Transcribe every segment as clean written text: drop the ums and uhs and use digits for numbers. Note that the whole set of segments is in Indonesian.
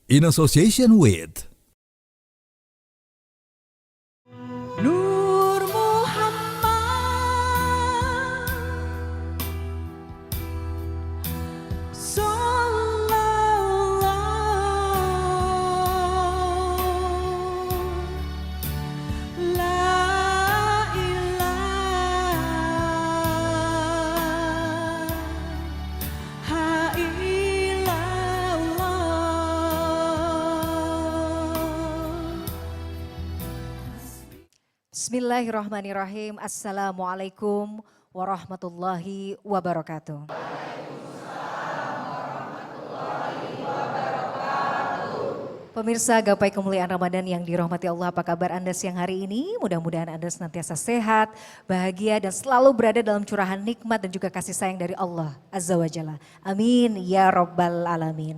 in association with Nur Muhammad Sallallahu La ilaha illallah. Bismillahirrahmanirrahim. Assalamualaikum warahmatullahi wabarakatuh. Pemirsa Gapai Kemuliaan Ramadan yang dirahmati Allah, apa kabar Anda siang hari ini? Mudah-mudahan Anda senantiasa sehat, bahagia dan selalu berada dalam curahan nikmat dan juga kasih sayang dari Allah Azza wa Jalla. Amin ya Rabbal Alamin.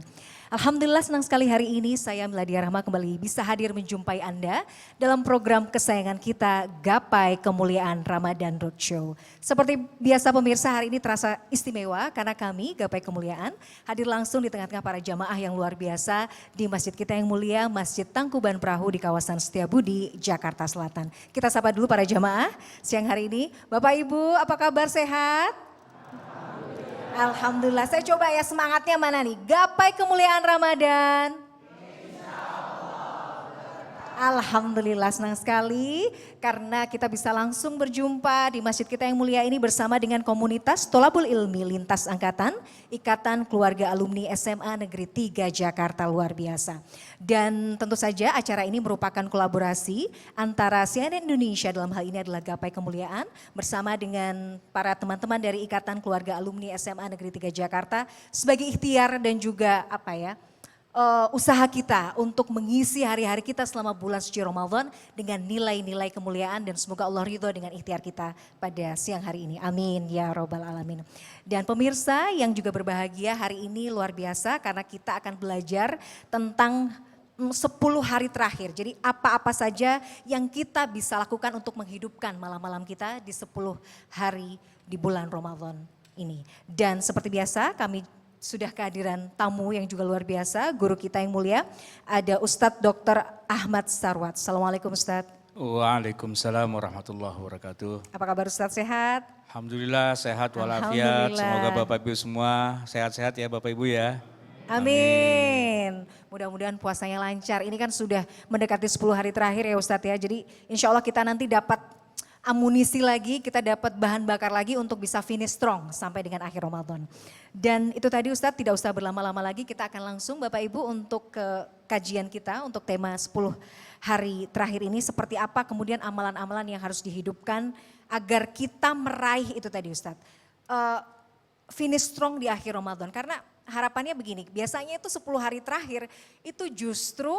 Alhamdulillah senang sekali hari ini saya Miladia Rahma kembali bisa hadir menjumpai Anda dalam program kesayangan kita Gapai Kemuliaan Ramadan Roadshow. Seperti biasa pemirsa, hari ini terasa istimewa karena kami Gapai Kemuliaan hadir langsung di tengah-tengah para jamaah yang luar biasa di masjid kita yang mulia, Masjid Tangkuban Perahu di kawasan Setiabudi, Jakarta Selatan. Kita sapa dulu para jamaah siang hari ini. Bapak Ibu apa kabar, sehat? Alhamdulillah, saya coba ya semangatnya mana nih? Gapai Kemuliaan Ramadan. Alhamdulillah senang sekali karena kita bisa langsung berjumpa di masjid kita yang mulia ini bersama dengan komunitas Tholabul Ilmi Lintas Angkatan Ikatan Keluarga Alumni SMA Negeri 3 Jakarta, luar biasa. Dan tentu saja acara ini merupakan kolaborasi antara CNN Indonesia, dalam hal ini adalah Gapai Kemuliaan, bersama dengan para teman-teman dari Ikatan Keluarga Alumni SMA Negeri 3 Jakarta sebagai ikhtiar dan juga usaha kita untuk mengisi hari-hari kita selama bulan suci Ramadan dengan nilai-nilai kemuliaan, dan semoga Allah ridho dengan ikhtiar kita pada siang hari ini. Amin ya Rabbal Alamin. Dan pemirsa yang juga berbahagia, hari ini luar biasa karena kita akan belajar tentang 10 hari terakhir. Jadi apa-apa saja yang kita bisa lakukan untuk menghidupkan malam-malam kita di 10 hari di bulan Ramadan ini. Dan seperti biasa kami sudah kehadiran tamu yang juga luar biasa, guru kita yang mulia, ada Ustadz Dr. Ahmad Sarwat. Assalamualaikum Ustadz. Waalaikumsalam warahmatullahi wabarakatuh. Apa kabar Ustadz, sehat? Alhamdulillah sehat walafiat. Alhamdulillah. Semoga Bapak Ibu semua sehat-sehat ya Bapak Ibu ya. Amin. Mudah-mudahan puasanya lancar. Ini kan sudah mendekati 10 hari terakhir ya Ustadz ya. Jadi insya Allah kita nanti dapat amunisi lagi, kita dapat bahan bakar lagi untuk bisa finish strong sampai dengan akhir Ramadan. Dan itu tadi Ustadz, tidak usah berlama-lama lagi, kita akan langsung Bapak Ibu untuk ke kajian kita untuk tema 10 hari terakhir ini, seperti apa kemudian amalan-amalan yang harus dihidupkan agar kita meraih itu tadi Ustadz. Finish strong di akhir Ramadan, karena harapannya begini, biasanya itu 10 hari terakhir itu justru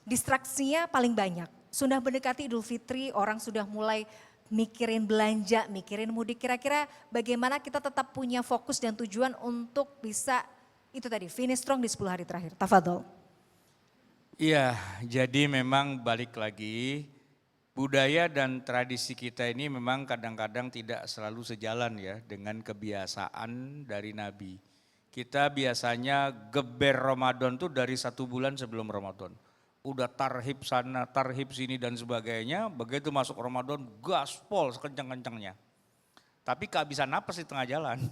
distraksinya paling banyak. Sudah mendekati Idul Fitri, orang sudah mulai mikirin belanja, mikirin mudik. Kira-kira bagaimana kita tetap punya fokus dan tujuan untuk bisa itu tadi finish strong di 10 hari terakhir. Tafadhol. Iya, jadi memang balik lagi budaya dan tradisi kita ini memang kadang-kadang tidak selalu sejalan ya dengan kebiasaan dari Nabi. Kita biasanya geber Ramadan tuh dari 1 bulan sebelum Ramadan. Udah tarhib sana, tarhib sini dan sebagainya, begitu masuk Ramadan gaspol sekencang-kencangnya. Tapi kehabisan napas di tengah jalan.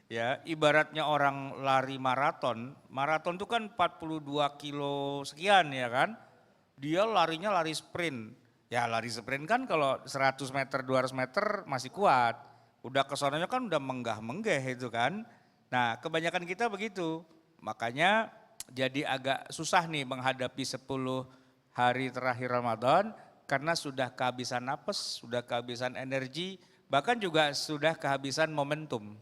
Ya, ibaratnya orang lari maraton itu kan 42 kilo sekian ya kan. Dia larinya lari sprint. Ya lari sprint kan kalau 100 meter, 200 meter masih kuat. Udah kesononya kan udah menggah-menggeh itu kan. Nah, kebanyakan kita begitu. Makanya jadi agak susah nih menghadapi 10 hari terakhir Ramadan karena sudah kehabisan napas, sudah kehabisan energi, bahkan juga sudah kehabisan momentum.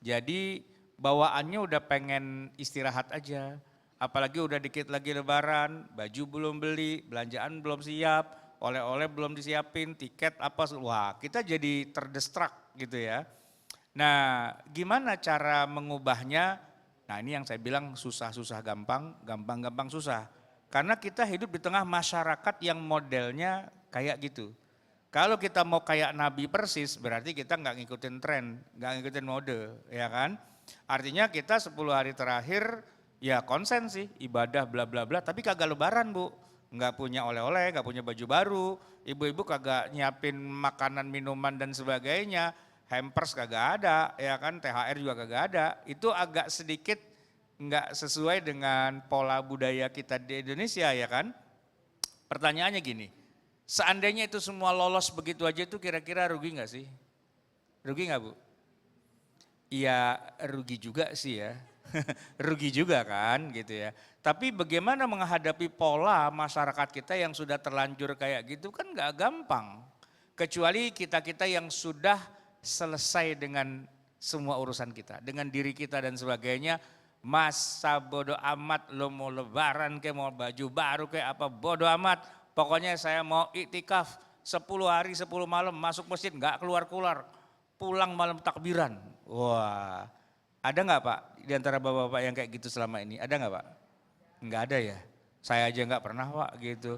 Jadi bawaannya udah pengen istirahat aja, apalagi udah dikit lagi lebaran, baju belum beli, belanjaan belum siap, oleh-oleh belum disiapin, tiket apa, wah kita jadi terdestrak gitu ya. Nah gimana cara mengubahnya? Nah ini yang saya bilang susah-susah gampang, gampang-gampang susah. Karena kita hidup di tengah masyarakat yang modelnya kayak gitu. Kalau kita mau kayak Nabi persis berarti kita nggak ngikutin tren, nggak ngikutin mode ya kan. Artinya kita 10 hari terakhir Ya konsen sih, ibadah bla bla bla, tapi kagak lebaran Bu. Nggak punya oleh-oleh, nggak punya baju baru, ibu-ibu kagak nyiapin makanan, minuman dan sebagainya, hampers kagak ada, ya kan, THR juga kagak ada. Itu agak sedikit nggak sesuai dengan pola budaya kita di Indonesia ya kan. Pertanyaannya gini, seandainya itu semua lolos begitu aja itu kira-kira rugi nggak sih? Rugi nggak Bu? Iya rugi juga sih ya, rugi juga kan gitu ya. Tapi bagaimana menghadapi pola masyarakat kita yang sudah terlanjur kayak gitu kan nggak gampang. Kecuali kita-kita yang sudah selesai dengan semua urusan kita, dengan diri kita dan sebagainya. Masa bodoh amat lo mau lebaran kayak mau baju baru kayak apa bodoh amat. Pokoknya saya mau iktikaf 10 hari 10 malam masuk masjid nggak keluar-keluar. Pulang malam takbiran. Wah, ada nggak Pak di antara bapak-bapak yang kayak gitu selama ini? Ada nggak Pak? Nggak ada ya. Saya aja nggak pernah Pak gitu.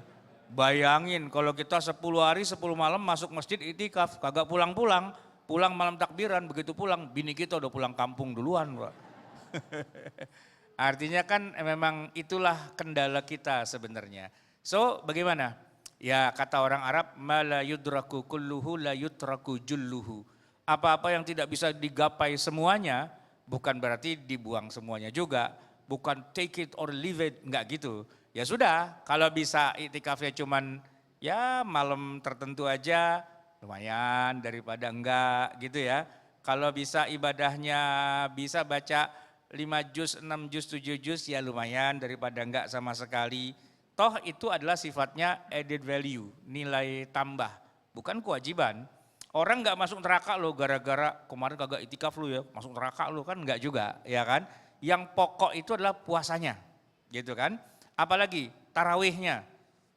Bayangin kalau kita 10 hari 10 malam masuk masjid itikaf, kagak pulang-pulang, pulang malam takbiran, begitu pulang bini kita udah pulang kampung duluan Pak. Artinya kan memang itulah kendala kita sebenarnya. So bagaimana? Ya kata orang Arab, ma la yudraku kulluhu la yutraku julluhu. Apa-apa yang tidak bisa digapai semuanya, bukan berarti dibuang semuanya juga. Bukan take it or leave it, enggak gitu. Ya sudah, kalau bisa iktikafnya cuman ya malam tertentu aja, lumayan daripada enggak gitu ya. Kalau bisa ibadahnya bisa baca 5 juz, 6 juz, 7 juz ya lumayan daripada enggak sama sekali. Toh itu adalah sifatnya added value, nilai tambah, bukan kewajiban. Orang nggak masuk neraka lo gara-gara kemarin kagak itikaf lo ya, masuk neraka lo kan nggak juga ya kan. Yang pokok itu adalah puasanya gitu kan. Apalagi tarawihnya.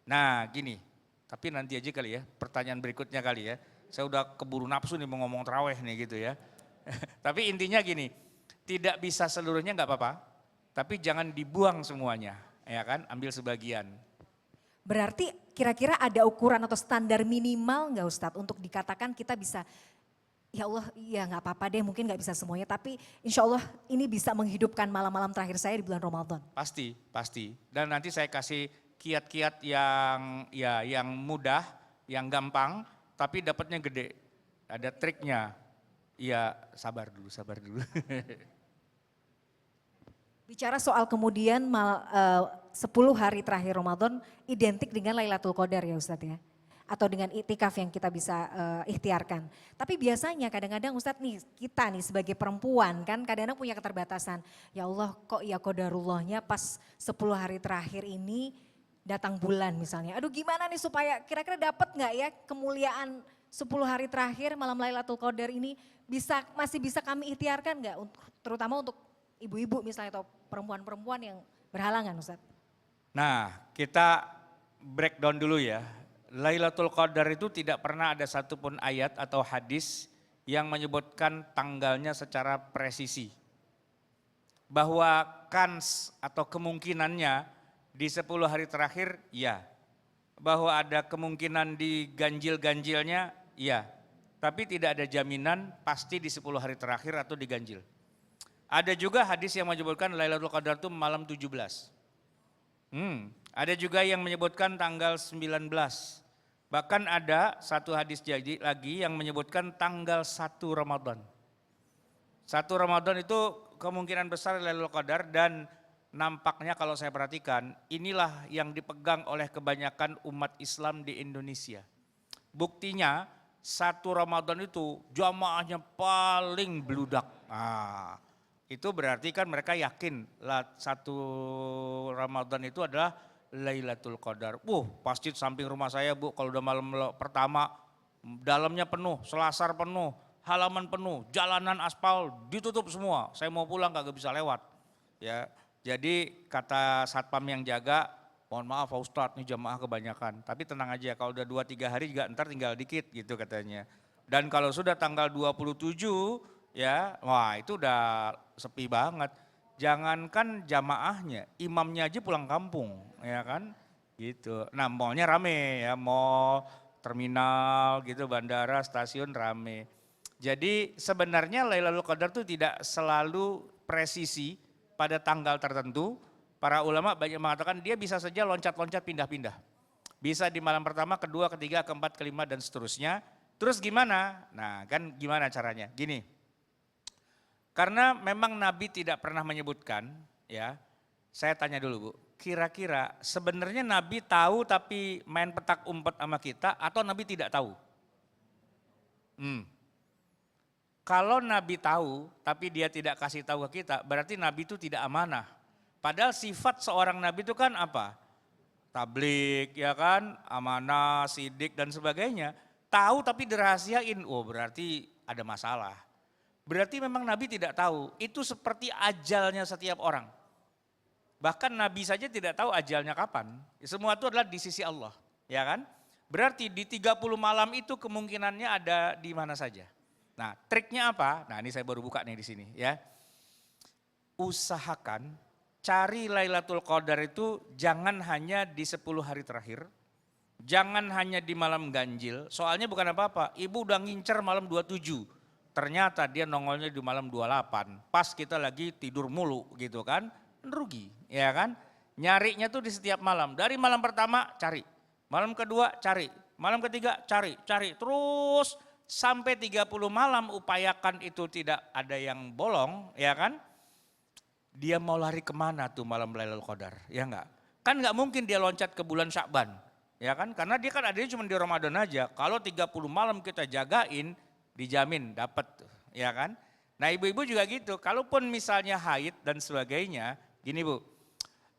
Nah gini, tapi nanti aja kali ya pertanyaan berikutnya kali ya. Saya udah keburu nafsu nih mau ngomong tarawih nih gitu ya. Tapi intinya gini, tidak bisa seluruhnya nggak apa-apa, tapi jangan dibuang semuanya ya kan, ambil sebagian. Berarti kira-kira ada ukuran atau standar minimal nggak Ustadz untuk dikatakan kita bisa, ya Allah ya nggak apa-apa deh mungkin nggak bisa semuanya tapi insya Allah ini bisa menghidupkan malam-malam terakhir saya di bulan Ramadan. Pasti, pasti. Dan nanti saya kasih kiat-kiat yang mudah, yang gampang, tapi dapatnya gede. Ada triknya. Ya sabar dulu, sabar dulu. Bicara soal kemudian 10 hari terakhir Ramadan identik dengan Lailatul Qadar ya Ustadz ya. Atau dengan iktikaf yang kita bisa ikhtiarkan. Tapi biasanya kadang-kadang Ustadz nih kita nih sebagai perempuan kan kadang-kadang punya keterbatasan. Ya Allah kok ya Qadarullahnya pas 10 hari terakhir ini datang bulan misalnya. Aduh gimana nih supaya kira-kira dapat nggak ya kemuliaan 10 hari terakhir malam Lailatul Qadar ini masih bisa kami ikhtiarkan nggak terutama untuk ibu-ibu misalnya atau perempuan-perempuan yang berhalangan Ustaz. Nah kita breakdown dulu ya. Lailatul Qadar itu tidak pernah ada satupun ayat atau hadis yang menyebutkan tanggalnya secara presisi. Bahwa kans atau kemungkinannya di 10 hari terakhir ya. Bahwa ada kemungkinan di ganjil-ganjilnya ya. Tapi tidak ada jaminan pasti di 10 hari terakhir atau di ganjil. Ada juga hadis yang menyebutkan Lailatul Qadar itu malam 17. Ada juga yang menyebutkan tanggal 19. Bahkan ada satu hadis jadi lagi yang menyebutkan tanggal 1 Ramadan. 1 Ramadan itu kemungkinan besar Lailatul Qadar dan nampaknya kalau saya perhatikan inilah yang dipegang oleh kebanyakan umat Islam di Indonesia. Buktinya 1 Ramadan itu jamaahnya paling bludak. Itu berarti kan mereka yakin 1 Ramadan itu adalah Lailatul Qadar. Masjid samping rumah saya Bu, kalau udah malam pertama dalamnya penuh, selasar penuh, halaman penuh, jalanan aspal ditutup semua. Saya mau pulang kagak bisa lewat. Ya, jadi kata satpam yang jaga, mohon maaf Pak Ustadz nih jamaah kebanyakan. Tapi tenang aja kalau udah 2-3 hari juga ntar tinggal dikit gitu katanya. Dan kalau sudah tanggal 27 ya, wah itu udah sepi banget. Jangankan jamaahnya, imamnya aja pulang kampung, ya kan? Gitu. Nah, mallnya rame ya, mall, terminal gitu, bandara, stasiun rame. Jadi sebenarnya Lailatul Qadar itu tidak selalu presisi pada tanggal tertentu, para ulama banyak mengatakan dia bisa saja loncat-loncat pindah-pindah. Bisa di malam pertama, kedua, ketiga, keempat, kelima, dan seterusnya. Terus gimana? Nah kan gimana caranya? Gini, karena memang Nabi tidak pernah menyebutkan, ya. Saya tanya dulu Bu, kira-kira sebenarnya Nabi tahu tapi main petak umpet sama kita atau Nabi tidak tahu? Kalau Nabi tahu tapi dia tidak kasih tahu ke kita, berarti Nabi itu tidak amanah. Padahal sifat seorang Nabi itu kan apa? Tablik, ya kan, amanah, sidik dan sebagainya. Tahu tapi dirahasiain, oh berarti ada masalah. Berarti memang Nabi tidak tahu, itu seperti ajalnya setiap orang. Bahkan Nabi saja tidak tahu ajalnya kapan, semua itu adalah di sisi Allah, ya kan? Berarti di 30 malam itu kemungkinannya ada di mana saja. Nah triknya apa? Nah ini saya baru buka nih di sini ya. Usahakan cari Lailatul Qadar itu jangan hanya di 10 hari terakhir. Jangan hanya di malam ganjil, soalnya bukan apa-apa. Ibu udah ngincer malam 27, ternyata dia nongolnya di malam 28. Pas kita lagi tidur mulu gitu kan, rugi ya kan. Nyarinya tuh di setiap malam, dari malam pertama cari, malam kedua cari, malam ketiga cari, terus sampai 30 malam upayakan itu tidak ada yang bolong ya kan. Dia mau lari kemana tuh malam Lailatul Qadar, ya enggak? Kan enggak mungkin dia loncat ke bulan Sya'ban, ya kan? Karena dia kan adanya cuma di Ramadan aja. Kalau 30 malam kita jagain, dijamin dapat, ya kan? Nah ibu-ibu juga gitu, kalaupun misalnya haid dan sebagainya, gini Bu,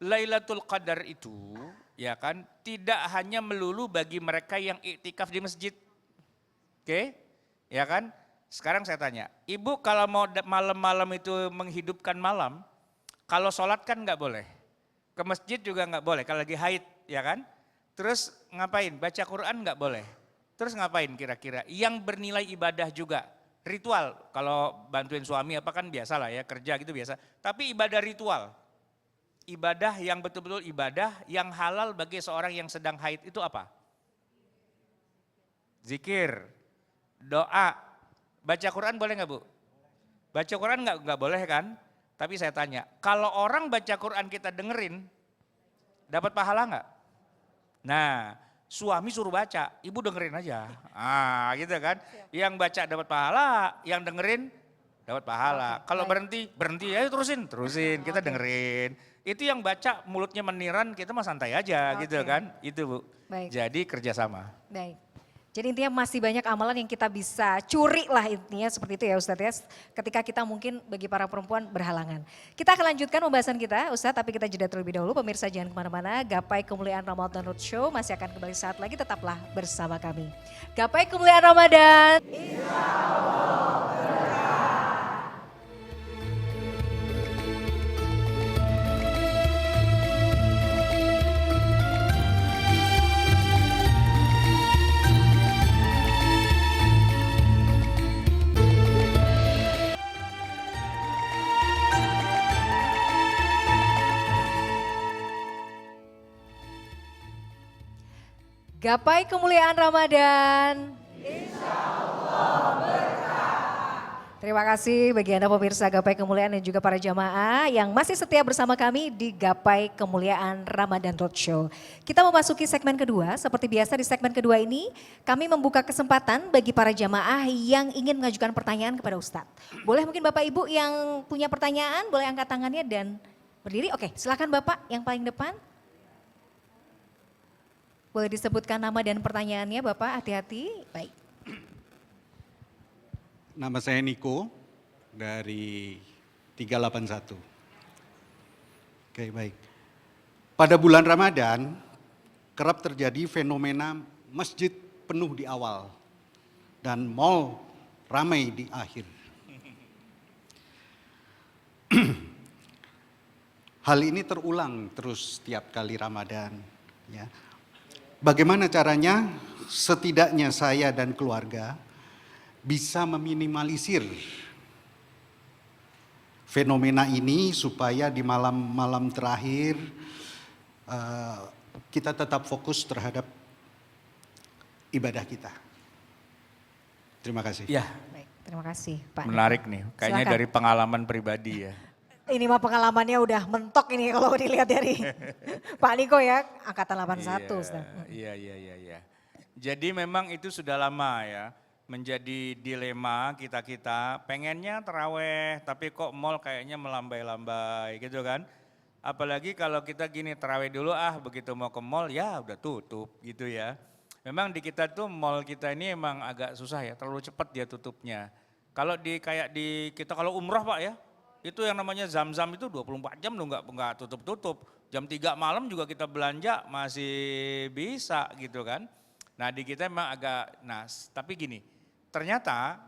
Lailatul Qadar itu, ya kan, tidak hanya melulu bagi mereka yang iktikaf di masjid, oke? Ya kan? Sekarang saya tanya, ibu kalau mau malam-malam itu menghidupkan malam, kalau sholat kan nggak boleh, ke masjid juga nggak boleh kalau lagi haid, ya kan? Terus ngapain? Baca Quran nggak boleh. Terus ngapain kira-kira? Yang bernilai ibadah juga, ritual. Kalau bantuin suami apa kan biasa lah ya, kerja gitu biasa. Tapi ibadah ritual, ibadah yang betul-betul ibadah yang halal bagi seorang yang sedang haid itu apa? Zikir, doa, baca Quran boleh nggak Bu? Baca Quran nggak boleh kan? Tapi saya tanya, kalau orang baca Quran kita dengerin, dapat pahala nggak? Nah, suami suruh baca, ibu dengerin aja. Ah, gitu kan? Yang baca dapat pahala, yang dengerin dapat pahala. Kalau berhenti ayo terusin, kita dengerin. Itu yang baca mulutnya meniran, kita mah santai aja gitu kan? Itu Bu. Baik. Jadi kerjasama. Baik. Jadi intinya masih banyak amalan yang kita bisa curi lah intinya seperti itu ya Ustadz ya. Ketika kita mungkin bagi para perempuan berhalangan. Kita akan lanjutkan pembahasan kita Ustadz, tapi kita jeda terlebih dahulu. Pemirsa jangan kemana-mana, Gapai Kemuliaan Ramadan Roadshow masih akan kembali saat lagi, tetaplah bersama kami. Gapai Kemuliaan Ramadan. Gapai Kemuliaan Ramadan. Terima kasih bagi Anda pemirsa Gapai Kemuliaan dan juga para jamaah yang masih setia bersama kami di Gapai Kemuliaan Ramadan Roadshow. Kita memasuki segmen kedua, seperti biasa di segmen kedua ini kami membuka kesempatan bagi para jamaah yang ingin mengajukan pertanyaan kepada Ustadz. Boleh mungkin Bapak Ibu yang punya pertanyaan boleh angkat tangannya dan berdiri. Oke, silakan Bapak yang paling depan. Boleh disebutkan nama dan pertanyaannya Bapak, hati-hati. Baik. Nama saya Niko dari 381. Oke, baik. Pada bulan Ramadan kerap terjadi fenomena masjid penuh di awal dan mal ramai di akhir. Hal ini terulang terus setiap kali Ramadan, ya. Bagaimana caranya setidaknya saya dan keluarga bisa meminimalisir fenomena ini supaya di malam-malam terakhir kita tetap fokus terhadap ibadah kita. Terima kasih. Ya, Baik, terima kasih Pak. menarik nih. Kayaknya Silakan. dari pengalaman pribadi ya. Ini mah pengalamannya udah mentok ini kalau dilihat dari Pak Niko ya, angkatan 81 Ustaz. Iya. Jadi memang itu sudah lama ya, menjadi dilema kita-kita, pengennya terawih tapi kok mall kayaknya melambai-lambai gitu kan. Apalagi kalau kita gini terawih dulu begitu mau ke mall ya udah tutup gitu ya. Memang di kita tuh mall kita ini emang agak susah ya, terlalu cepat dia tutupnya. Kalau kayak di kita kalau umroh Pak ya, itu yang namanya Zam-Zam itu 24 jam loh nggak tutup-tutup. Jam 3 malam juga kita belanja masih bisa gitu kan. Nah di kita memang agak, tapi gini, ternyata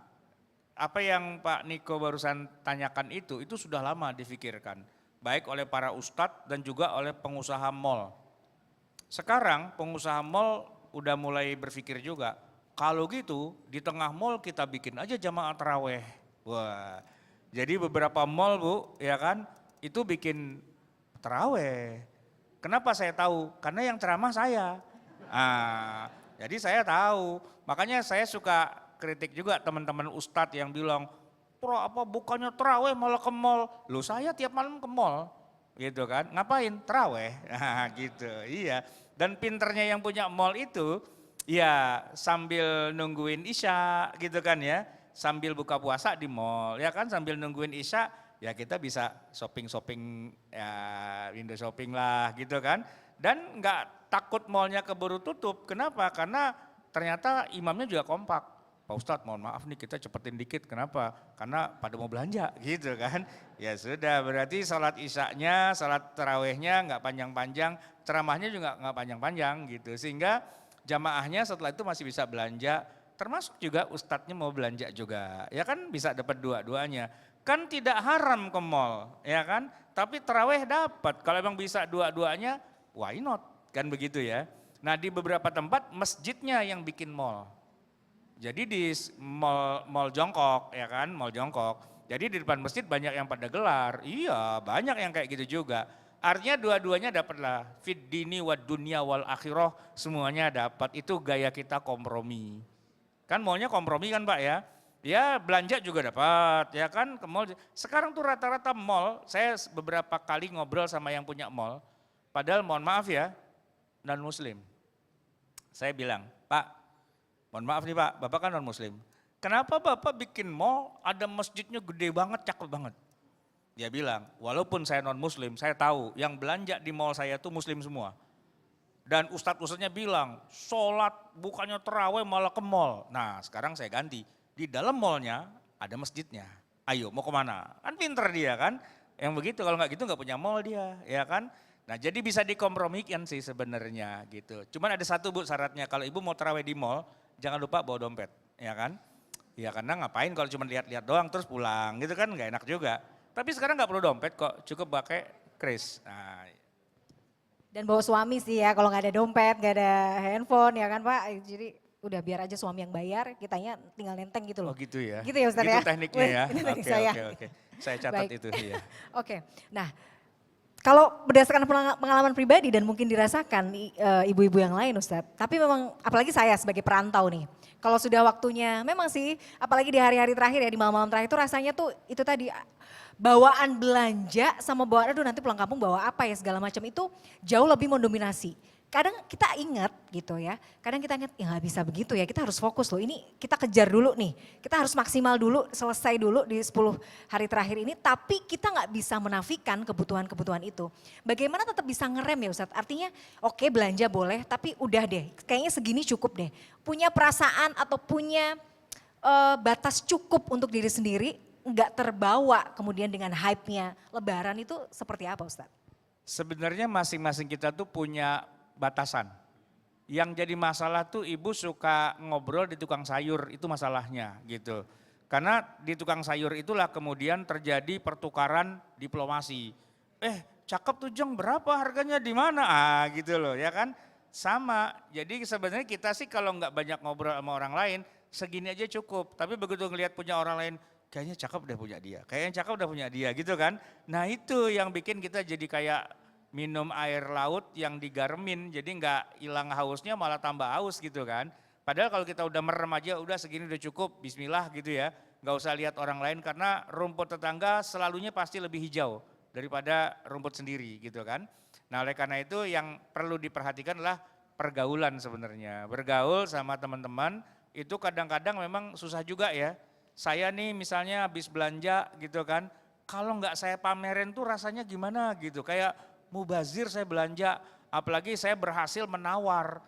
apa yang Pak Niko barusan tanyakan itu sudah lama difikirkan. Baik oleh para ustadz dan juga oleh pengusaha mal. Sekarang pengusaha mal udah mulai berpikir juga, kalau gitu di tengah mal kita bikin aja jamaah taraweh. Wah. Jadi beberapa mall Bu, ya kan, itu bikin taraweh. Kenapa saya tahu? Karena yang ceramah saya. Jadi saya tahu. Makanya saya suka kritik juga teman-teman ustadz yang bilang, bukannya taraweh malah ke mall. Loh saya tiap malam ke mall, gitu kan. Ngapain? Taraweh, gitu. Iya. Dan pinternya yang punya mall itu, ya sambil nungguin isya, gitu kan ya. Sambil buka puasa di mall, ya kan sambil nungguin isya, ya kita bisa shopping ya window shopping lah gitu kan. Dan nggak takut mallnya keburu tutup, kenapa? Karena ternyata imamnya juga kompak. Pak Ustadz mohon maaf nih kita cepetin dikit, kenapa? Karena pada mau belanja gitu kan. Ya sudah berarti salat isyanya, salat tarawehnya nggak panjang-panjang, ceramahnya juga nggak panjang-panjang gitu. Sehingga jamaahnya setelah itu masih bisa belanja. Termasuk juga ustadznya mau belanja juga, ya kan bisa dapat dua-duanya. Kan tidak haram ke mall, ya kan? Tapi taraweh dapat, kalau emang bisa dua-duanya, why not? Kan begitu ya. Nah di beberapa tempat masjidnya yang bikin mall. Jadi di mall jongkok, ya kan, mall jongkok. Jadi di depan masjid banyak yang pada gelar, iya banyak yang kayak gitu juga. Artinya dua-duanya dapatlah, fid dini wad dunya wal akhirah, semuanya dapat, itu gaya kita kompromi. Kan maunya kompromi kan Pak ya, ya belanja juga dapat ya kan ke mall. Sekarang tuh rata-rata mall, saya beberapa kali ngobrol sama yang punya mall, padahal mohon maaf ya, non muslim. Saya bilang, Pak, mohon maaf nih Pak, Bapak kan non muslim. Kenapa Bapak bikin mall ada masjidnya gede banget, cakep banget? Dia bilang, walaupun saya non muslim, saya tahu yang belanja di mall saya tuh muslim semua. Dan ustadz-ustadznya bilang, sholat bukannya terawih malah ke mall. Nah sekarang saya ganti, di dalam mallnya ada masjidnya. Ayo mau kemana? Kan pinter dia kan. Yang begitu, kalau nggak gitu nggak punya mall dia, ya kan. Nah jadi bisa dikompromikan sih sebenarnya gitu. Cuman ada satu Bu syaratnya, kalau ibu mau terawih di mall, jangan lupa bawa dompet, ya kan. Ya karena ngapain kalau cuma lihat-lihat doang terus pulang gitu kan nggak enak juga. Tapi sekarang nggak perlu dompet kok, cukup pakai kris. Nah, Dan bawa suami sih ya, kalau nggak ada dompet, nggak ada handphone ya kan Pak. Jadi udah biar aja suami yang bayar, kitanya tinggal nenteng gitu loh. oh gitu ya. Gitu ya Ustaz gitu ya. tekniknya ya. Ini teknik saya. Oke. Saya catat Baik. itu ya. Oke, nah kalau berdasarkan pengalaman pribadi dan mungkin dirasakan ibu-ibu yang lain Ustadz. Tapi memang apalagi saya sebagai perantau nih. Kalau sudah waktunya memang sih apalagi di hari-hari terakhir ya di malam-malam terakhir itu rasanya tuh itu tadi bawaan belanja sama bawaan aduh nanti pulang kampung bawa apa ya segala macam itu jauh lebih mendominasi. Kadang kita ingat gitu ya, kadang kita ingat ya nggak bisa begitu ya, kita harus fokus loh, ini kita kejar dulu nih, kita harus maksimal dulu, selesai dulu di 10 hari terakhir ini, tapi kita nggak bisa menafikan kebutuhan-kebutuhan itu. Bagaimana tetap bisa ngerem ya Ustadz, artinya oke belanja boleh, tapi udah deh, kayaknya segini cukup deh. Punya perasaan atau punya batas cukup untuk diri sendiri, nggak terbawa kemudian dengan hype-nya lebaran itu seperti apa Ustadz? Sebenarnya masing-masing kita tuh punya batasan. Yang jadi masalah tuh ibu suka ngobrol di tukang sayur, itu masalahnya gitu. Karena di tukang sayur itulah kemudian terjadi pertukaran diplomasi. Cakep tuh Jeng, berapa harganya di mana? Gitu loh ya kan. Sama, jadi sebenarnya kita sih kalau nggak banyak ngobrol sama orang lain, segini aja cukup. Tapi begitu ngelihat punya orang lain, kayaknya cakep udah punya dia, kayaknya cakep udah punya dia gitu kan. Nah itu yang bikin kita jadi kayak minum air laut yang digaremin, jadi nggak hilang hausnya malah tambah haus gitu kan. Padahal kalau kita udah merem aja udah segini udah cukup, bismillah gitu ya. nggak usah lihat orang lain karena rumput tetangga selalunya pasti lebih hijau daripada rumput sendiri gitu kan. Nah oleh karena itu yang perlu diperhatikan adalah pergaulan sebenarnya. Bergaul sama teman-teman itu kadang-kadang memang susah juga ya. Saya nih misalnya habis belanja gitu kan, kalau nggak saya pamerin tuh rasanya gimana gitu. Kayak mubazir saya belanja, apalagi saya berhasil menawar.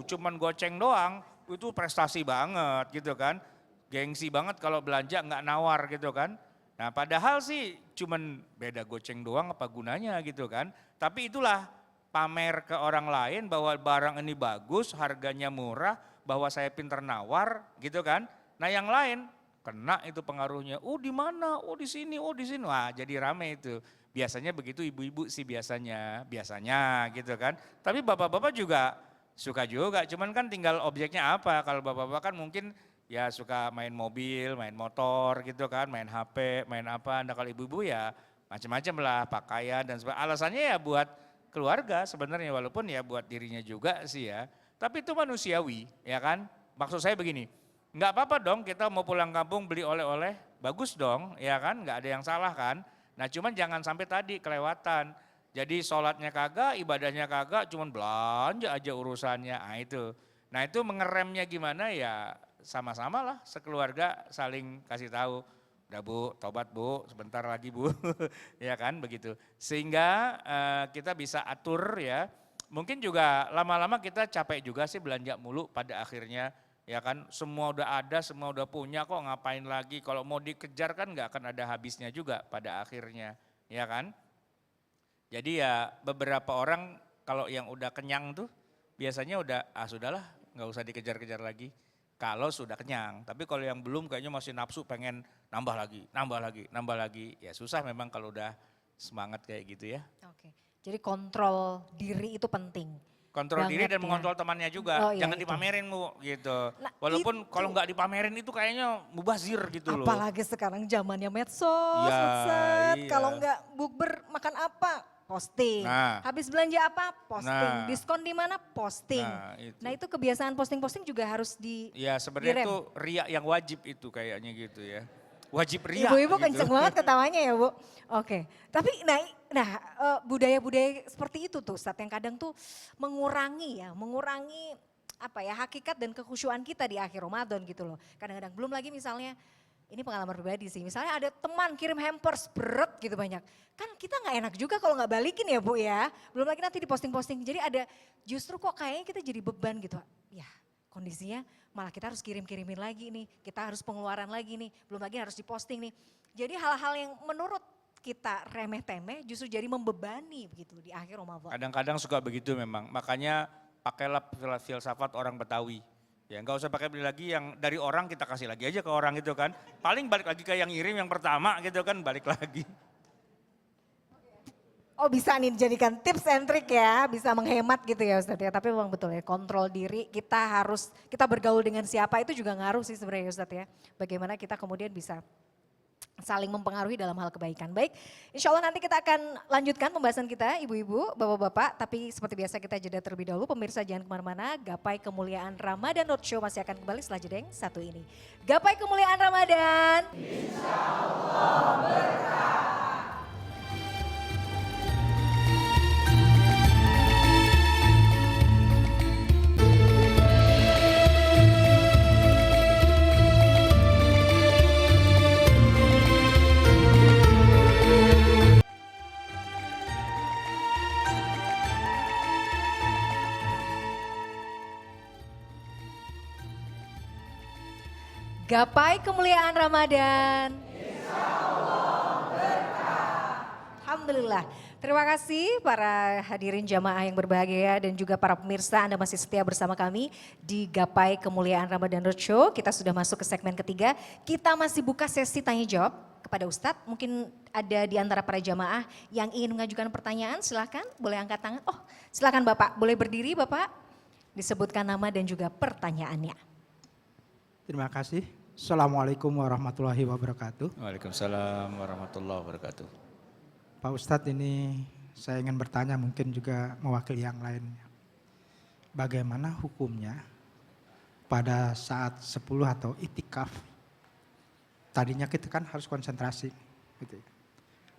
Cuman goceng doang, itu prestasi banget gitu kan. Gengsi banget kalau belanja nggak nawar gitu kan. Nah padahal sih cuman beda goceng doang apa gunanya gitu kan. Tapi itulah pamer ke orang lain bahwa barang ini bagus, harganya murah, bahwa saya pinter nawar gitu kan. Nah yang lain kena itu pengaruhnya, di mana, di sini, di sini. Wah jadi rame itu. Biasanya begitu ibu-ibu sih biasanya gitu kan. Tapi bapak-bapak juga suka juga, cuman kan tinggal objeknya apa. Kalau bapak-bapak kan mungkin ya suka main mobil, main motor gitu kan, main HP, main apa. Nah kalau ibu-ibu ya macam-macam lah, pakaian dan sebagainya. Alasannya ya buat keluarga sebenarnya, walaupun ya buat dirinya juga sih ya. Tapi itu manusiawi ya kan. Maksud saya begini, nggak apa-apa dong kita mau pulang kampung beli oleh-oleh, bagus dong ya kan, nggak ada yang salah kan. Nah cuman jangan sampai tadi kelewatan. Jadi sholatnya kagak, ibadahnya kagak, cuman belanja aja urusannya. Nah itu mengeremnya gimana ya, sama-sama lah sekeluarga saling kasih tahu, udah Bu, tobat Bu, sebentar lagi Bu, ya kan begitu. Sehingga kita bisa atur ya, mungkin juga lama-lama kita capek juga sih belanja mulu pada akhirnya, ya kan. Semua udah ada, semua udah punya kok, ngapain lagi, kalau mau dikejar kan nggak akan ada habisnya juga pada akhirnya, ya kan. Jadi ya beberapa orang kalau yang udah kenyang tuh biasanya udah, sudahlah nggak usah dikejar-kejar lagi. Kalau sudah kenyang, tapi kalau yang belum kayaknya masih nafsu pengen nambah lagi, ya susah memang kalau udah semangat kayak gitu ya. Oke, jadi kontrol diri itu penting. Kontrol diri dan ya. mengontrol temannya juga, Iya, jangan itu. dipamerin Bu gitu. Nah, Walaupun kalau nggak dipamerin itu kayaknya mubazir gitu loh. Apalagi sekarang zamannya medsos, Ya, set. iya. Kalau nggak bukber makan apa, posting. Nah. Habis belanja apa, posting. Nah. Diskon di mana, posting. Nah, Itu kebiasaan posting-posting juga harus Ya sebenarnya direm. itu riak yang wajib itu kayaknya gitu ya. Wajib riak. Ibu-ibu gitu. kenceng banget ketawanya ya Bu. Oke, tapi budaya-budaya seperti itu tuh Ustadz yang kadang tuh mengurangi apa ya, hakikat dan kekhusyuan kita di akhir Ramadan gitu loh. Kadang-kadang belum lagi misalnya, ini pengalaman pribadi sih, misalnya ada teman kirim hampers berat gitu banyak. Kan kita nggak enak juga kalau nggak balikin ya Bu ya. Belum lagi nanti diposting-posting, jadi ada justru kok kayaknya kita jadi beban gitu. Ya kondisinya malah kita harus kirim-kirimin lagi nih, kita harus pengeluaran lagi nih, belum lagi harus diposting nih. Jadi hal-hal yang menurut kita remeh-temeh justru jadi membebani begitu di akhir Ramadan. Kadang-kadang suka begitu memang, makanya pakailah filsafat orang Betawi. Ya nggak usah pakai beli lagi yang dari orang, kita kasih lagi aja ke orang gitu kan. Paling balik lagi ke yang ngirim yang pertama gitu kan, balik lagi. Oh bisa nih dijadikan tips and trick ya, bisa menghemat gitu ya Ustadz ya. Tapi memang betul ya, kontrol diri, kita bergaul dengan siapa itu juga ngaruh sih sebenarnya Ustadz ya. Bagaimana kita kemudian bisa saling mempengaruhi dalam hal kebaikan. Baik, insya Allah nanti kita akan lanjutkan pembahasan kita ibu-ibu, bapak-bapak. Tapi seperti biasa kita jeda terlebih dahulu, pemirsa jangan kemana-mana. Gapai Kemuliaan Ramadan Roadshow masih akan kembali setelah jeda yang satu ini. Gapai Kemuliaan Ramadan. Insya Allah berkah. Gapai Kemuliaan Ramadan. Alhamdulillah. Terima kasih para hadirin jamaah yang berbahagia dan juga para pemirsa Anda masih setia bersama kami di Gapai Kemuliaan Ramadan Roadshow. Kita sudah masuk ke segmen ketiga. Kita masih buka sesi tanya jawab kepada Ustadz. Mungkin ada di antara para jamaah yang ingin mengajukan pertanyaan, silakan boleh angkat tangan. Oh silakan Bapak, boleh berdiri Bapak. Disebutkan nama dan juga pertanyaannya. Terima kasih. Assalamualaikum warahmatullahi wabarakatuh. Waalaikumsalam warahmatullahi wabarakatuh. Pak Ustadz, ini saya ingin bertanya, mungkin juga mewakili yang lainnya. Bagaimana hukumnya pada saat 10 atau itikaf tadinya kita kan harus konsentrasi. Gitu.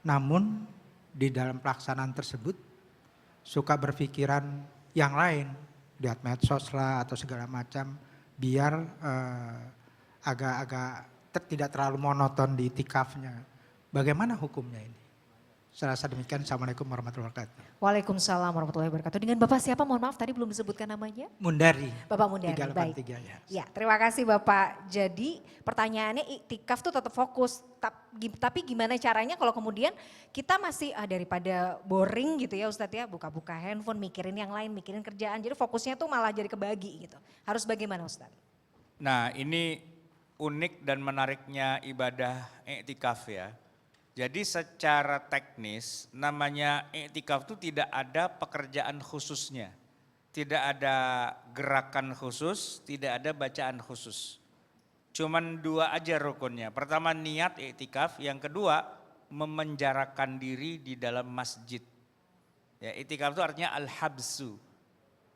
Namun di dalam pelaksanaan tersebut suka berpikiran yang lain, lihat medsos lah atau segala macam, biar agak-agak tidak terlalu monoton di itikafnya. Bagaimana hukumnya ini? Saya rasa demikian. Assalamualaikum warahmatullahi wabarakatuh. Waalaikumsalam warahmatullahi wabarakatuh. Dengan Bapak siapa? Mohon maaf tadi belum disebutkan namanya. Mundari. Bapak Mundari, 383 baik. ya. Ya, terima kasih Bapak. Jadi pertanyaannya iktikaf tuh tetap fokus. Tapi gimana caranya kalau kemudian kita masih daripada boring gitu ya Ustadz ya. Buka-buka handphone, mikirin yang lain, mikirin kerjaan. Jadi fokusnya tuh malah jadi kebagi gitu. Harus bagaimana Ustadz? Nah ini unik dan menariknya ibadah iktikaf ya. Jadi secara teknis namanya iktikaf itu tidak ada pekerjaan khususnya. Tidak ada gerakan khusus, tidak ada bacaan khusus. Cuman dua aja rukunnya. Pertama niat iktikaf, yang kedua memenjarakan diri di dalam masjid. Ya, iktikaf itu artinya al-habsu,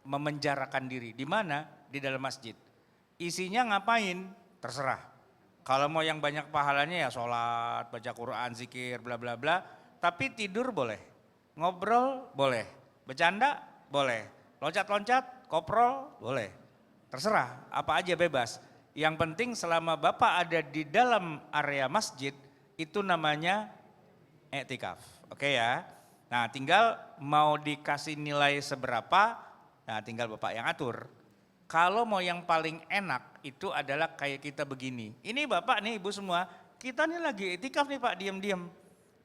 memenjarakan diri. Di mana? Di dalam masjid. Isinya ngapain? Terserah. Kalau mau yang banyak pahalanya ya sholat, baca Quran, zikir, bla bla bla. Tapi tidur boleh, ngobrol boleh, bercanda boleh, loncat-loncat, koprol boleh. Terserah, apa aja bebas. Yang penting selama Bapak ada di dalam area masjid, itu namanya iktikaf. Oke ya. Nah tinggal mau dikasih nilai seberapa, nah tinggal Bapak yang atur. Kalau mau yang paling enak itu adalah kayak kita begini. Ini Bapak nih Ibu semua, kita nih lagi iktikaf nih Pak, diam-diam.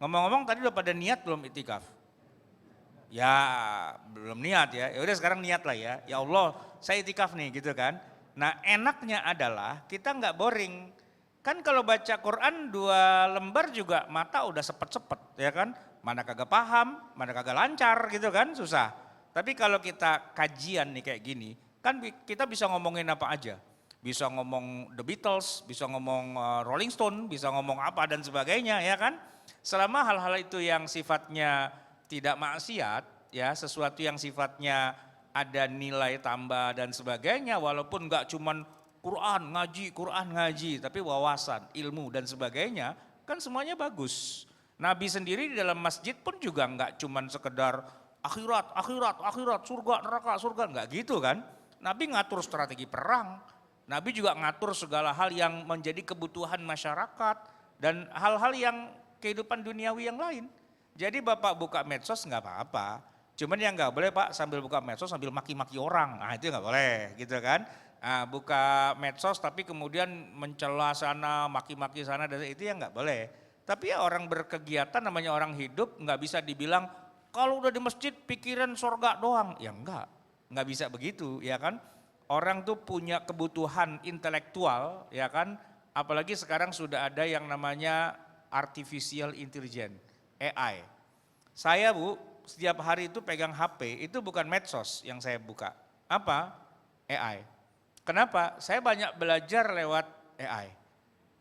Ngomong-ngomong tadi udah pada niat belum iktikaf? Ya belum niat ya, ya udah sekarang niat lah ya. Ya Allah saya iktikaf nih gitu kan. Nah enaknya adalah kita nggak boring. Kan kalau baca Quran 2 lembar juga mata udah sepet-sepet ya kan. Mana kagak paham, mana kagak lancar gitu kan, susah. Tapi kalau kita kajian nih kayak gini, kan kita bisa ngomongin apa aja. Bisa ngomong The Beatles, bisa ngomong Rolling Stone, bisa ngomong apa dan sebagainya ya kan. Selama hal-hal itu yang sifatnya tidak maksiat, ya sesuatu yang sifatnya ada nilai tambah dan sebagainya. Walaupun gak cuman Quran ngaji, tapi wawasan, ilmu dan sebagainya kan semuanya bagus. Nabi sendiri di dalam masjid pun juga gak cuman sekedar akhirat, surga, enggak gitu kan. Nabi ngatur strategi perang, Nabi juga ngatur segala hal yang menjadi kebutuhan masyarakat dan hal-hal yang kehidupan duniawi yang lain. Jadi Bapak buka medsos nggak apa-apa, cuman yang nggak boleh Pak sambil buka medsos sambil maki-maki orang, nah itu nggak boleh gitu kan. Nah, buka medsos tapi kemudian mencela sana, maki-maki sana, dan itu yang nggak boleh. Tapi ya orang berkegiatan namanya orang hidup nggak bisa dibilang kalau udah di masjid pikiran surga doang, ya nggak bisa begitu ya kan. Orang tuh punya kebutuhan intelektual ya kan, apalagi sekarang sudah ada yang namanya artificial intelligence, AI. Saya Bu, setiap hari itu pegang HP, itu bukan medsos yang saya buka. Apa? AI. Kenapa? Saya banyak belajar lewat AI.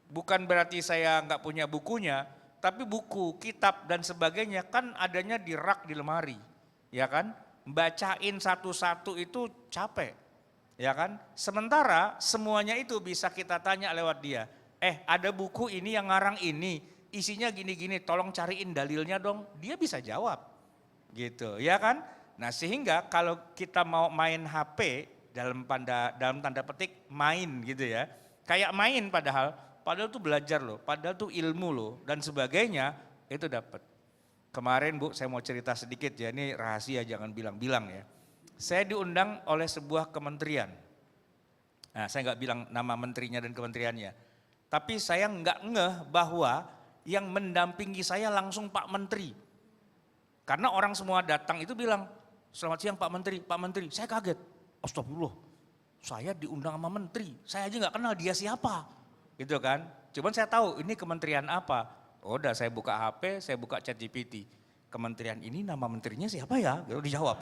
Bukan berarti saya nggak punya bukunya, tapi buku, kitab dan sebagainya kan adanya di rak di lemari. Ya kan? Bacain satu-satu itu capek, ya kan? Sementara semuanya itu bisa kita tanya lewat dia. Ada buku ini yang ngarang ini, isinya gini-gini, tolong cariin dalilnya dong. Dia bisa jawab, gitu, ya kan? Nah sehingga kalau kita mau main HP dalam tanda petik main gitu ya, kayak main padahal tuh belajar loh, padahal tuh ilmu loh dan sebagainya itu dapat. Kemarin Bu, saya mau cerita sedikit ya, ini rahasia jangan bilang-bilang ya. Saya diundang oleh sebuah kementerian. Nah saya nggak bilang nama menterinya dan kementeriannya. Tapi saya nggak ngeh bahwa yang mendampingi saya langsung Pak Menteri. Karena orang semua datang itu bilang, selamat siang Pak Menteri, saya kaget. Astagfirullah, saya diundang sama menteri, saya aja nggak kenal dia siapa. Gitu kan, cuman saya tahu ini kementerian apa. Udah saya buka HP, saya buka ChatGPT. Kementerian ini nama menterinya siapa ya? Gitu dijawab.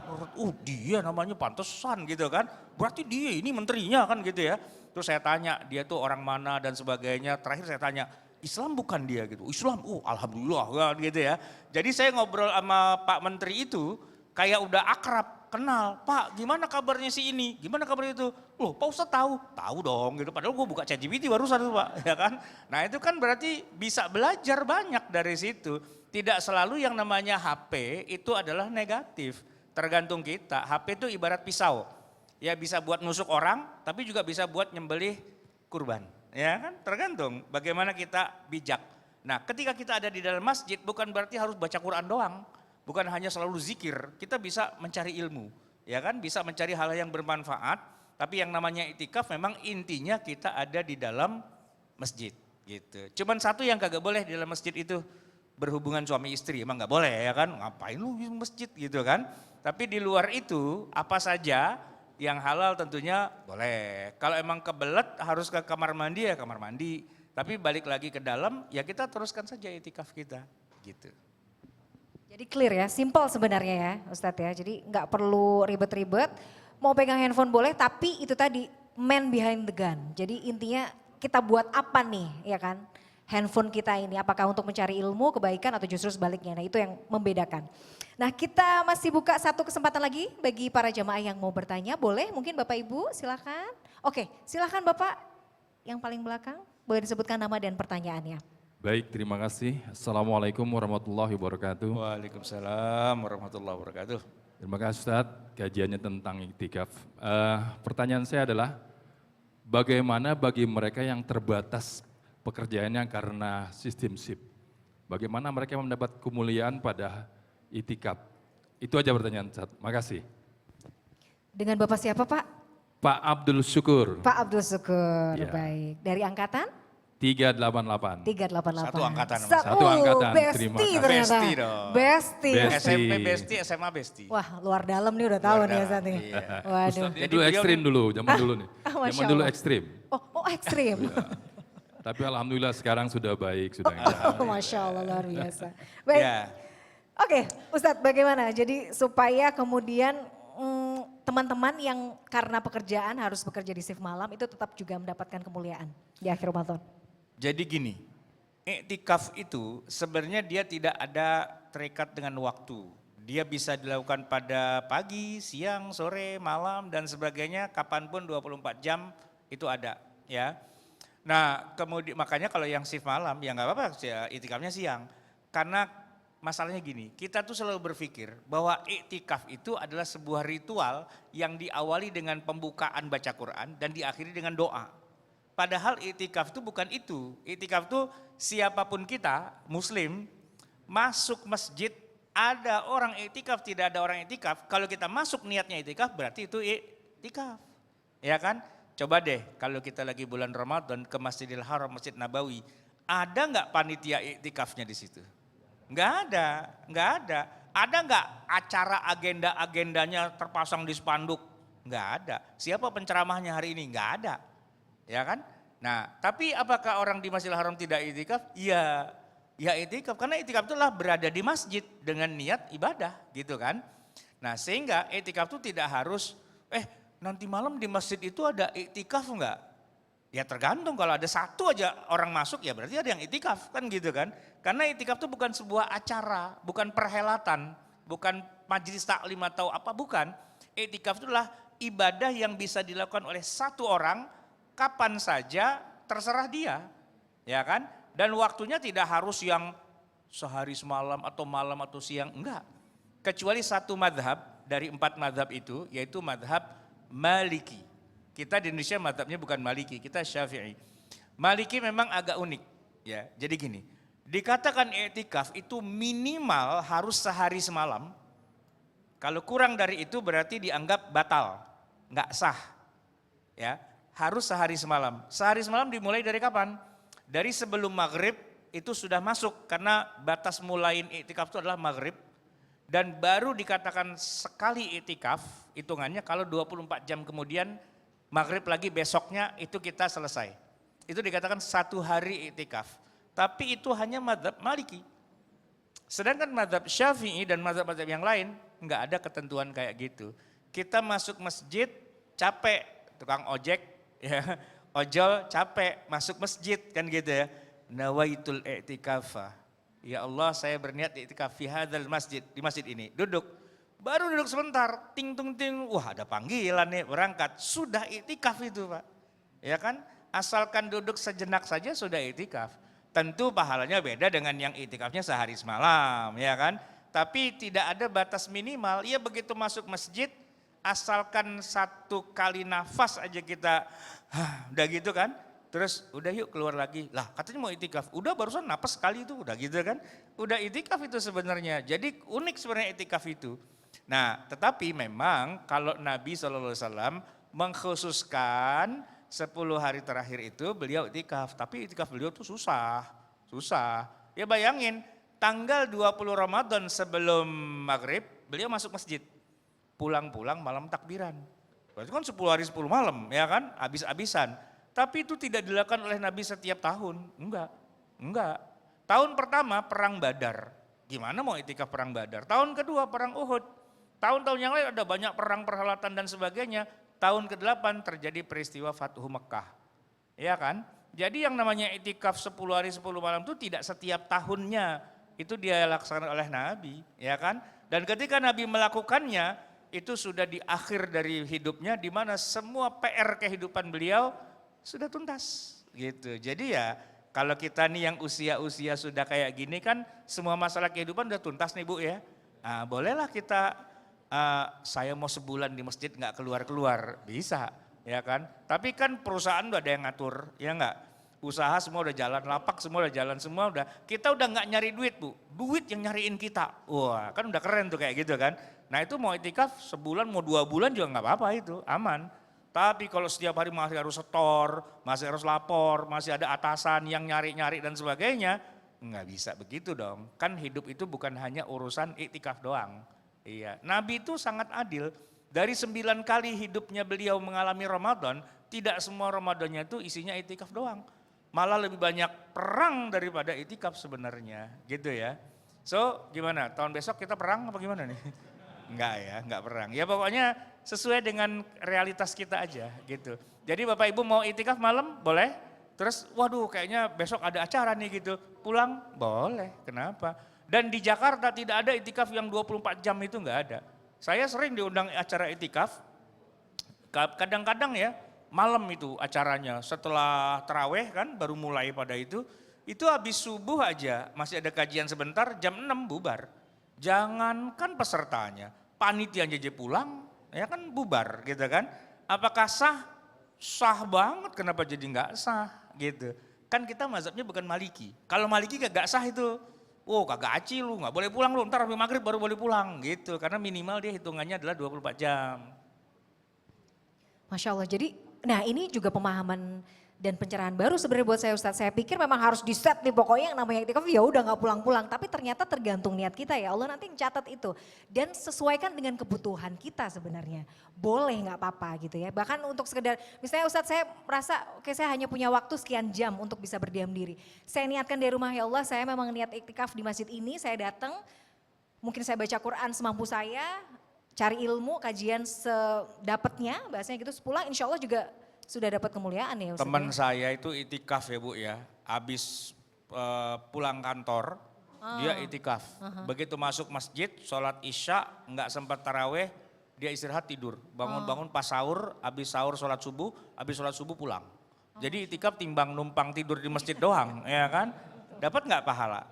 Dia namanya pantesan gitu kan. Berarti dia ini menterinya kan gitu ya. Terus saya tanya dia tuh orang mana dan sebagainya. Terakhir saya tanya, Islam bukan dia gitu. Islam, alhamdulillah gitu ya. Jadi saya ngobrol sama Pak Menteri itu kayak udah akrab. kenal. Pak, gimana kabarnya si ini? Gimana kabarnya itu? Loh, Pak Ustadz tahu? Tahu dong gitu. Padahal gue buka ChatGPT barusan itu Pak, ya kan? Nah itu kan berarti bisa belajar banyak dari situ. Tidak selalu yang namanya HP itu adalah negatif. Tergantung kita. HP itu ibarat pisau. Ya bisa buat nusuk orang, tapi juga bisa buat nyembelih kurban. Ya kan? Tergantung bagaimana kita bijak. Nah ketika kita ada di dalam masjid bukan berarti harus baca Quran doang. Bukan hanya selalu zikir, kita bisa mencari ilmu, ya kan? Bisa mencari hal yang bermanfaat, tapi yang namanya itikaf memang intinya kita ada di dalam masjid, gitu. Cuman satu yang kagak boleh di dalam masjid itu berhubungan suami istri, emang nggak boleh ya kan? Ngapain lu di masjid gitu kan? Tapi di luar itu apa saja yang halal tentunya boleh. Kalau emang kebelet harus ke kamar mandi ya kamar mandi. Tapi balik lagi ke dalam ya kita teruskan saja itikaf kita, gitu. Jadi clear ya, simple sebenarnya ya Ustadz ya. Jadi nggak perlu ribet-ribet, mau pegang handphone boleh tapi itu tadi man behind the gun. Jadi intinya kita buat apa nih ya kan handphone kita ini. Apakah untuk mencari ilmu, kebaikan atau justru sebaliknya. Nah itu yang membedakan. Nah kita masih buka satu kesempatan lagi bagi para jamaah yang mau bertanya. Boleh mungkin Bapak Ibu silakan. Oke silakan Bapak yang paling belakang. Boleh disebutkan nama dan pertanyaannya. Baik, terima kasih. Assalamualaikum warahmatullahi wabarakatuh. Waalaikumsalam warahmatullahi wabarakatuh. Terima kasih Ustadz, kajiannya tentang iktikaf. Pertanyaan saya adalah, bagaimana bagi mereka yang terbatas pekerjaannya karena sistem shift? Bagaimana mereka mendapat kemuliaan pada iktikaf? Itu aja pertanyaan Ustadz, makasih. Dengan Bapak siapa Pak? Pak Abdul Syukur. Pak Abdul Syukur, Ya. baik. Dari angkatan? 388. 388. Satu angkatan, Satu angkatan, Besti terima kasih. ternyata. Besti dong. Besti. Besti. SMP besti, SMA besti. Wah luar dalam nih udah tahu Luar nih dalam, Ustadz nih. iya. Waduh. Ustadz Jadi dulu beliau ekstrim nih- dulu, zaman dulu nih. Masya Zaman dulu Allah. ekstrim. Oh ekstrim. Tapi alhamdulillah sekarang sudah baik, sudah enggak. Masya Allah luar biasa. Baik. Ya. Oke Ustadz bagaimana? Jadi supaya kemudian teman-teman yang karena pekerjaan harus bekerja di shift malam itu tetap juga mendapatkan kemuliaan di akhir Ramadan. Jadi gini, iktikaf itu sebenarnya dia tidak ada terikat dengan waktu. Dia bisa dilakukan pada pagi, siang, sore, malam dan sebagainya, kapanpun 24 jam itu ada ya. Nah kemudian makanya kalau yang shift malam ya nggak apa-apa, ya, iktikafnya siang. Karena masalahnya gini, kita tuh selalu berpikir bahwa iktikaf itu adalah sebuah ritual yang diawali dengan pembukaan baca Quran dan diakhiri dengan doa. Padahal iktikaf itu bukan itu. Iktikaf itu siapapun kita, muslim, masuk masjid, ada orang iktikaf, tidak ada orang iktikaf. Kalau kita masuk niatnya iktikaf berarti itu iktikaf. Ya kan? Coba deh kalau kita lagi bulan Ramadan ke Masjidil Haram, Masjid Nabawi, ada nggak panitia iktikafnya di situ? Nggak ada, nggak ada. Ada nggak acara agenda-agendanya terpasang di spanduk? Nggak ada. Siapa penceramahnya hari ini? Nggak ada. Ya kan? Nah, tapi apakah orang di Masjidil Haram tidak iktikaf? Iya, ya iktikaf. Karena iktikaf itulah berada di masjid dengan niat ibadah, gitu kan? Nah, sehingga iktikaf itu tidak harus, nanti malam di masjid itu ada iktikaf enggak? Ya tergantung, kalau ada satu aja orang masuk ya berarti ada yang iktikaf, kan gitu kan? Karena iktikaf itu bukan sebuah acara, bukan perhelatan, bukan majelis taklim atau apa, bukan. Iktikaf itulah ibadah yang bisa dilakukan oleh satu orang kapan saja terserah dia, ya kan? Dan waktunya tidak harus yang sehari semalam atau malam atau siang, enggak. Kecuali satu madhab dari 4 madhab itu, yaitu madhab Maliki. Kita di Indonesia madhabnya bukan Maliki, kita Syafi'i. Maliki memang agak unik, ya. Jadi gini, dikatakan iktikaf itu minimal harus sehari semalam. Kalau kurang dari itu berarti dianggap batal, nggak sah, ya. Harus sehari semalam. Sehari semalam dimulai dari kapan? Dari sebelum maghrib itu sudah masuk karena batas mulai iktikaf itu adalah maghrib. Dan baru dikatakan sekali iktikaf, hitungannya kalau 24 jam kemudian maghrib lagi besoknya itu kita selesai. Itu dikatakan 1 hari iktikaf. Tapi itu hanya madhab Maliki. Sedangkan madhab Syafi'i dan madhab-madhab yang lain enggak ada ketentuan kayak gitu. Kita masuk masjid capek, tukang ojek, ya, ojol capek masuk masjid kan gitu ya. Nawaitul i'tikafa. Ya Allah saya berniat iktikaf fi hadzal masjid, di masjid ini. Duduk. Baru duduk sebentar, ting tung ting, wah ada panggilan nih berangkat. Sudah itikaf itu Pak. Ya kan? Asalkan duduk sejenak saja sudah itikaf. Tentu pahalanya beda dengan yang itikafnya sehari semalam, ya kan? Tapi tidak ada batas minimal. Ya begitu masuk masjid, asalkan 1 kali nafas aja kita, udah gitu kan? Terus udah yuk keluar lagi. Lah katanya mau itikaf, udah barusan napas sekali itu, udah gitu kan? Udah itikaf itu sebenarnya. Jadi unik sebenarnya itikaf itu. Nah, tetapi memang kalau Nabi SAW mengkhususkan 10 hari terakhir itu beliau itikaf. Tapi itikaf beliau tuh susah. Ya bayangin, tanggal 20 Ramadan sebelum maghrib beliau masuk masjid. Pulang-pulang malam takbiran. Berarti kan 10 hari 10 malam ya kan, habis-habisan. Tapi itu tidak dilakukan oleh Nabi setiap tahun, enggak. Tahun pertama perang Badar, gimana mau itikaf perang Badar? Tahun kedua perang Uhud. Tahun-tahun yang lain ada banyak perang perhelatan dan sebagainya. Tahun ke-8 terjadi peristiwa Fathu Mekah. Ya kan? Jadi yang namanya itikaf 10 hari 10 malam itu tidak setiap tahunnya. Itu dia laksanakan oleh Nabi, ya kan? Dan ketika Nabi melakukannya, itu sudah di akhir dari hidupnya di mana semua PR kehidupan beliau sudah tuntas gitu. Jadi ya kalau kita nih yang usia-usia sudah kayak gini kan semua masalah kehidupan udah tuntas nih Bu ya. Nah, bolehlah kita saya mau sebulan di masjid nggak keluar-keluar, bisa ya kan. Tapi kan perusahaan udah ada yang ngatur, ya enggak. Usaha semua udah jalan, lapak semua udah jalan, semua udah. Kita udah nggak nyari duit Bu, duit yang nyariin kita. Wah kan udah keren tuh kayak gitu kan. Nah itu mau itikaf sebulan, mau 2 bulan juga nggak apa-apa itu, aman. Tapi kalau setiap hari masih harus setor, masih harus lapor, masih ada atasan yang nyari-nyari dan sebagainya, nggak bisa begitu dong. Kan hidup itu bukan hanya urusan iktikaf doang. Iya, Nabi itu sangat adil. Dari 9 kali hidupnya beliau mengalami Ramadan, tidak semua Ramadannya itu isinya iktikaf doang. Malah lebih banyak perang daripada iktikaf sebenarnya, gitu ya. So, gimana? Tahun besok kita perang apa gimana nih? Enggak ya, enggak perang. Ya pokoknya sesuai dengan realitas kita aja gitu. Jadi Bapak Ibu mau iktikaf malam boleh. Terus waduh kayaknya besok ada acara nih gitu. Pulang boleh, kenapa? Dan di Jakarta tidak ada iktikaf yang 24 jam itu enggak ada. Saya sering diundang acara iktikaf. Kadang-kadang ya malam itu acaranya setelah taraweh kan baru mulai pada itu. Itu habis subuh aja masih ada kajian sebentar jam 6 bubar. Jangankan pesertanya, panitianya aja pulang, ya kan bubar gitu kan. Apakah sah? Sah banget, kenapa jadi nggak sah gitu. Kan kita mazhabnya bukan Maliki. Kalau Maliki kagak sah itu, kagak aci lu, nggak boleh pulang lu, ntar habis maghrib baru boleh pulang gitu. Karena minimal dia hitungannya adalah 24 jam. Masya Allah, jadi nah ini juga pemahaman dan pencerahan baru sebenarnya buat saya Ustadz. Saya pikir memang harus di set nih pokoknya yang namanya iktikaf ya udah nggak pulang-pulang. Tapi ternyata tergantung niat kita ya, Allah nanti mencatat itu. Dan sesuaikan dengan kebutuhan kita sebenarnya. Boleh nggak apa-apa gitu ya. Bahkan untuk sekedar, misalnya Ustadz saya merasa oke saya hanya punya waktu sekian jam untuk bisa berdiam diri. Saya niatkan dari rumah ya Allah saya memang niat iktikaf di masjid ini, saya datang. Mungkin saya baca Quran semampu saya, cari ilmu, kajian sedapatnya, bahasanya gitu. Sepulang insya Allah juga sudah dapat kemuliaan ya Ustaz. Teman saya itu itikaf ya Bu ya, habis pulang kantor dia itikaf. Begitu masuk masjid, sholat isya, nggak sempat taraweh, dia istirahat tidur. Bangun-bangun pas sahur, habis sahur sholat subuh pulang. Jadi itikaf timbang numpang tidur di masjid doang, ya kan? Dapat nggak pahala?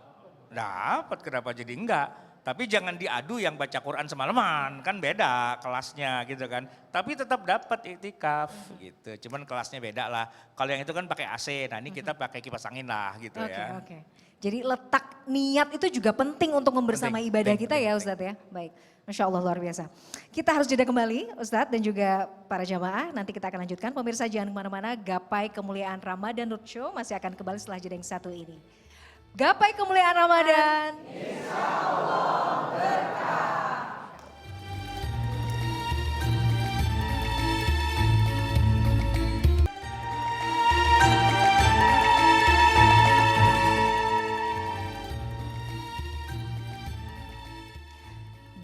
Dapat, kenapa jadi enggak? Tapi jangan diadu yang baca Quran semalaman, kan beda kelasnya gitu kan. Tapi tetap dapat iktikaf gitu, cuman kelasnya beda lah. Kalau yang itu kan pakai AC, nah ini kita pakai kipas angin lah gitu ya. Oke. Jadi letak niat itu juga penting untuk membersamai ibadah kita ya Ustadz ya. Baik, Masya Allah luar biasa. Kita harus jeda kembali Ustadz dan juga para jamaah. Nanti kita akan lanjutkan. Pemirsa jangan kemana-mana, Gapai Kemuliaan Ramadan Roadshow masih akan kembali setelah jeda yang satu ini. Gapai kemuliaan Ramadan. Insyaallah berkah.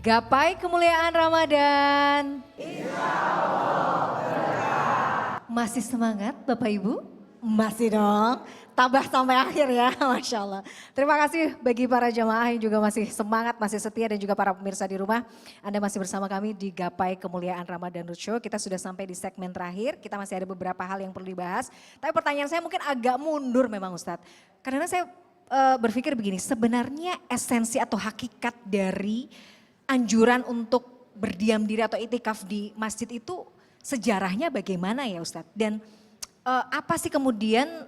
Gapai kemuliaan Ramadan. Insyaallah berkah. Masih semangat Bapak Ibu? Masih dong, tambah sampai akhir ya, Masya Allah. Terima kasih bagi para jamaah yang juga masih semangat, masih setia dan juga para pemirsa di rumah. Anda masih bersama kami di Gapai Kemuliaan Ramadan Roadshow. Kita sudah sampai di segmen terakhir, kita masih ada beberapa hal yang perlu dibahas. Tapi pertanyaan saya mungkin agak mundur memang Ustadz. Karena saya berpikir begini, sebenarnya esensi atau hakikat dari anjuran untuk berdiam diri atau itikaf di masjid itu sejarahnya bagaimana ya Ustadz? Dan apa sih kemudian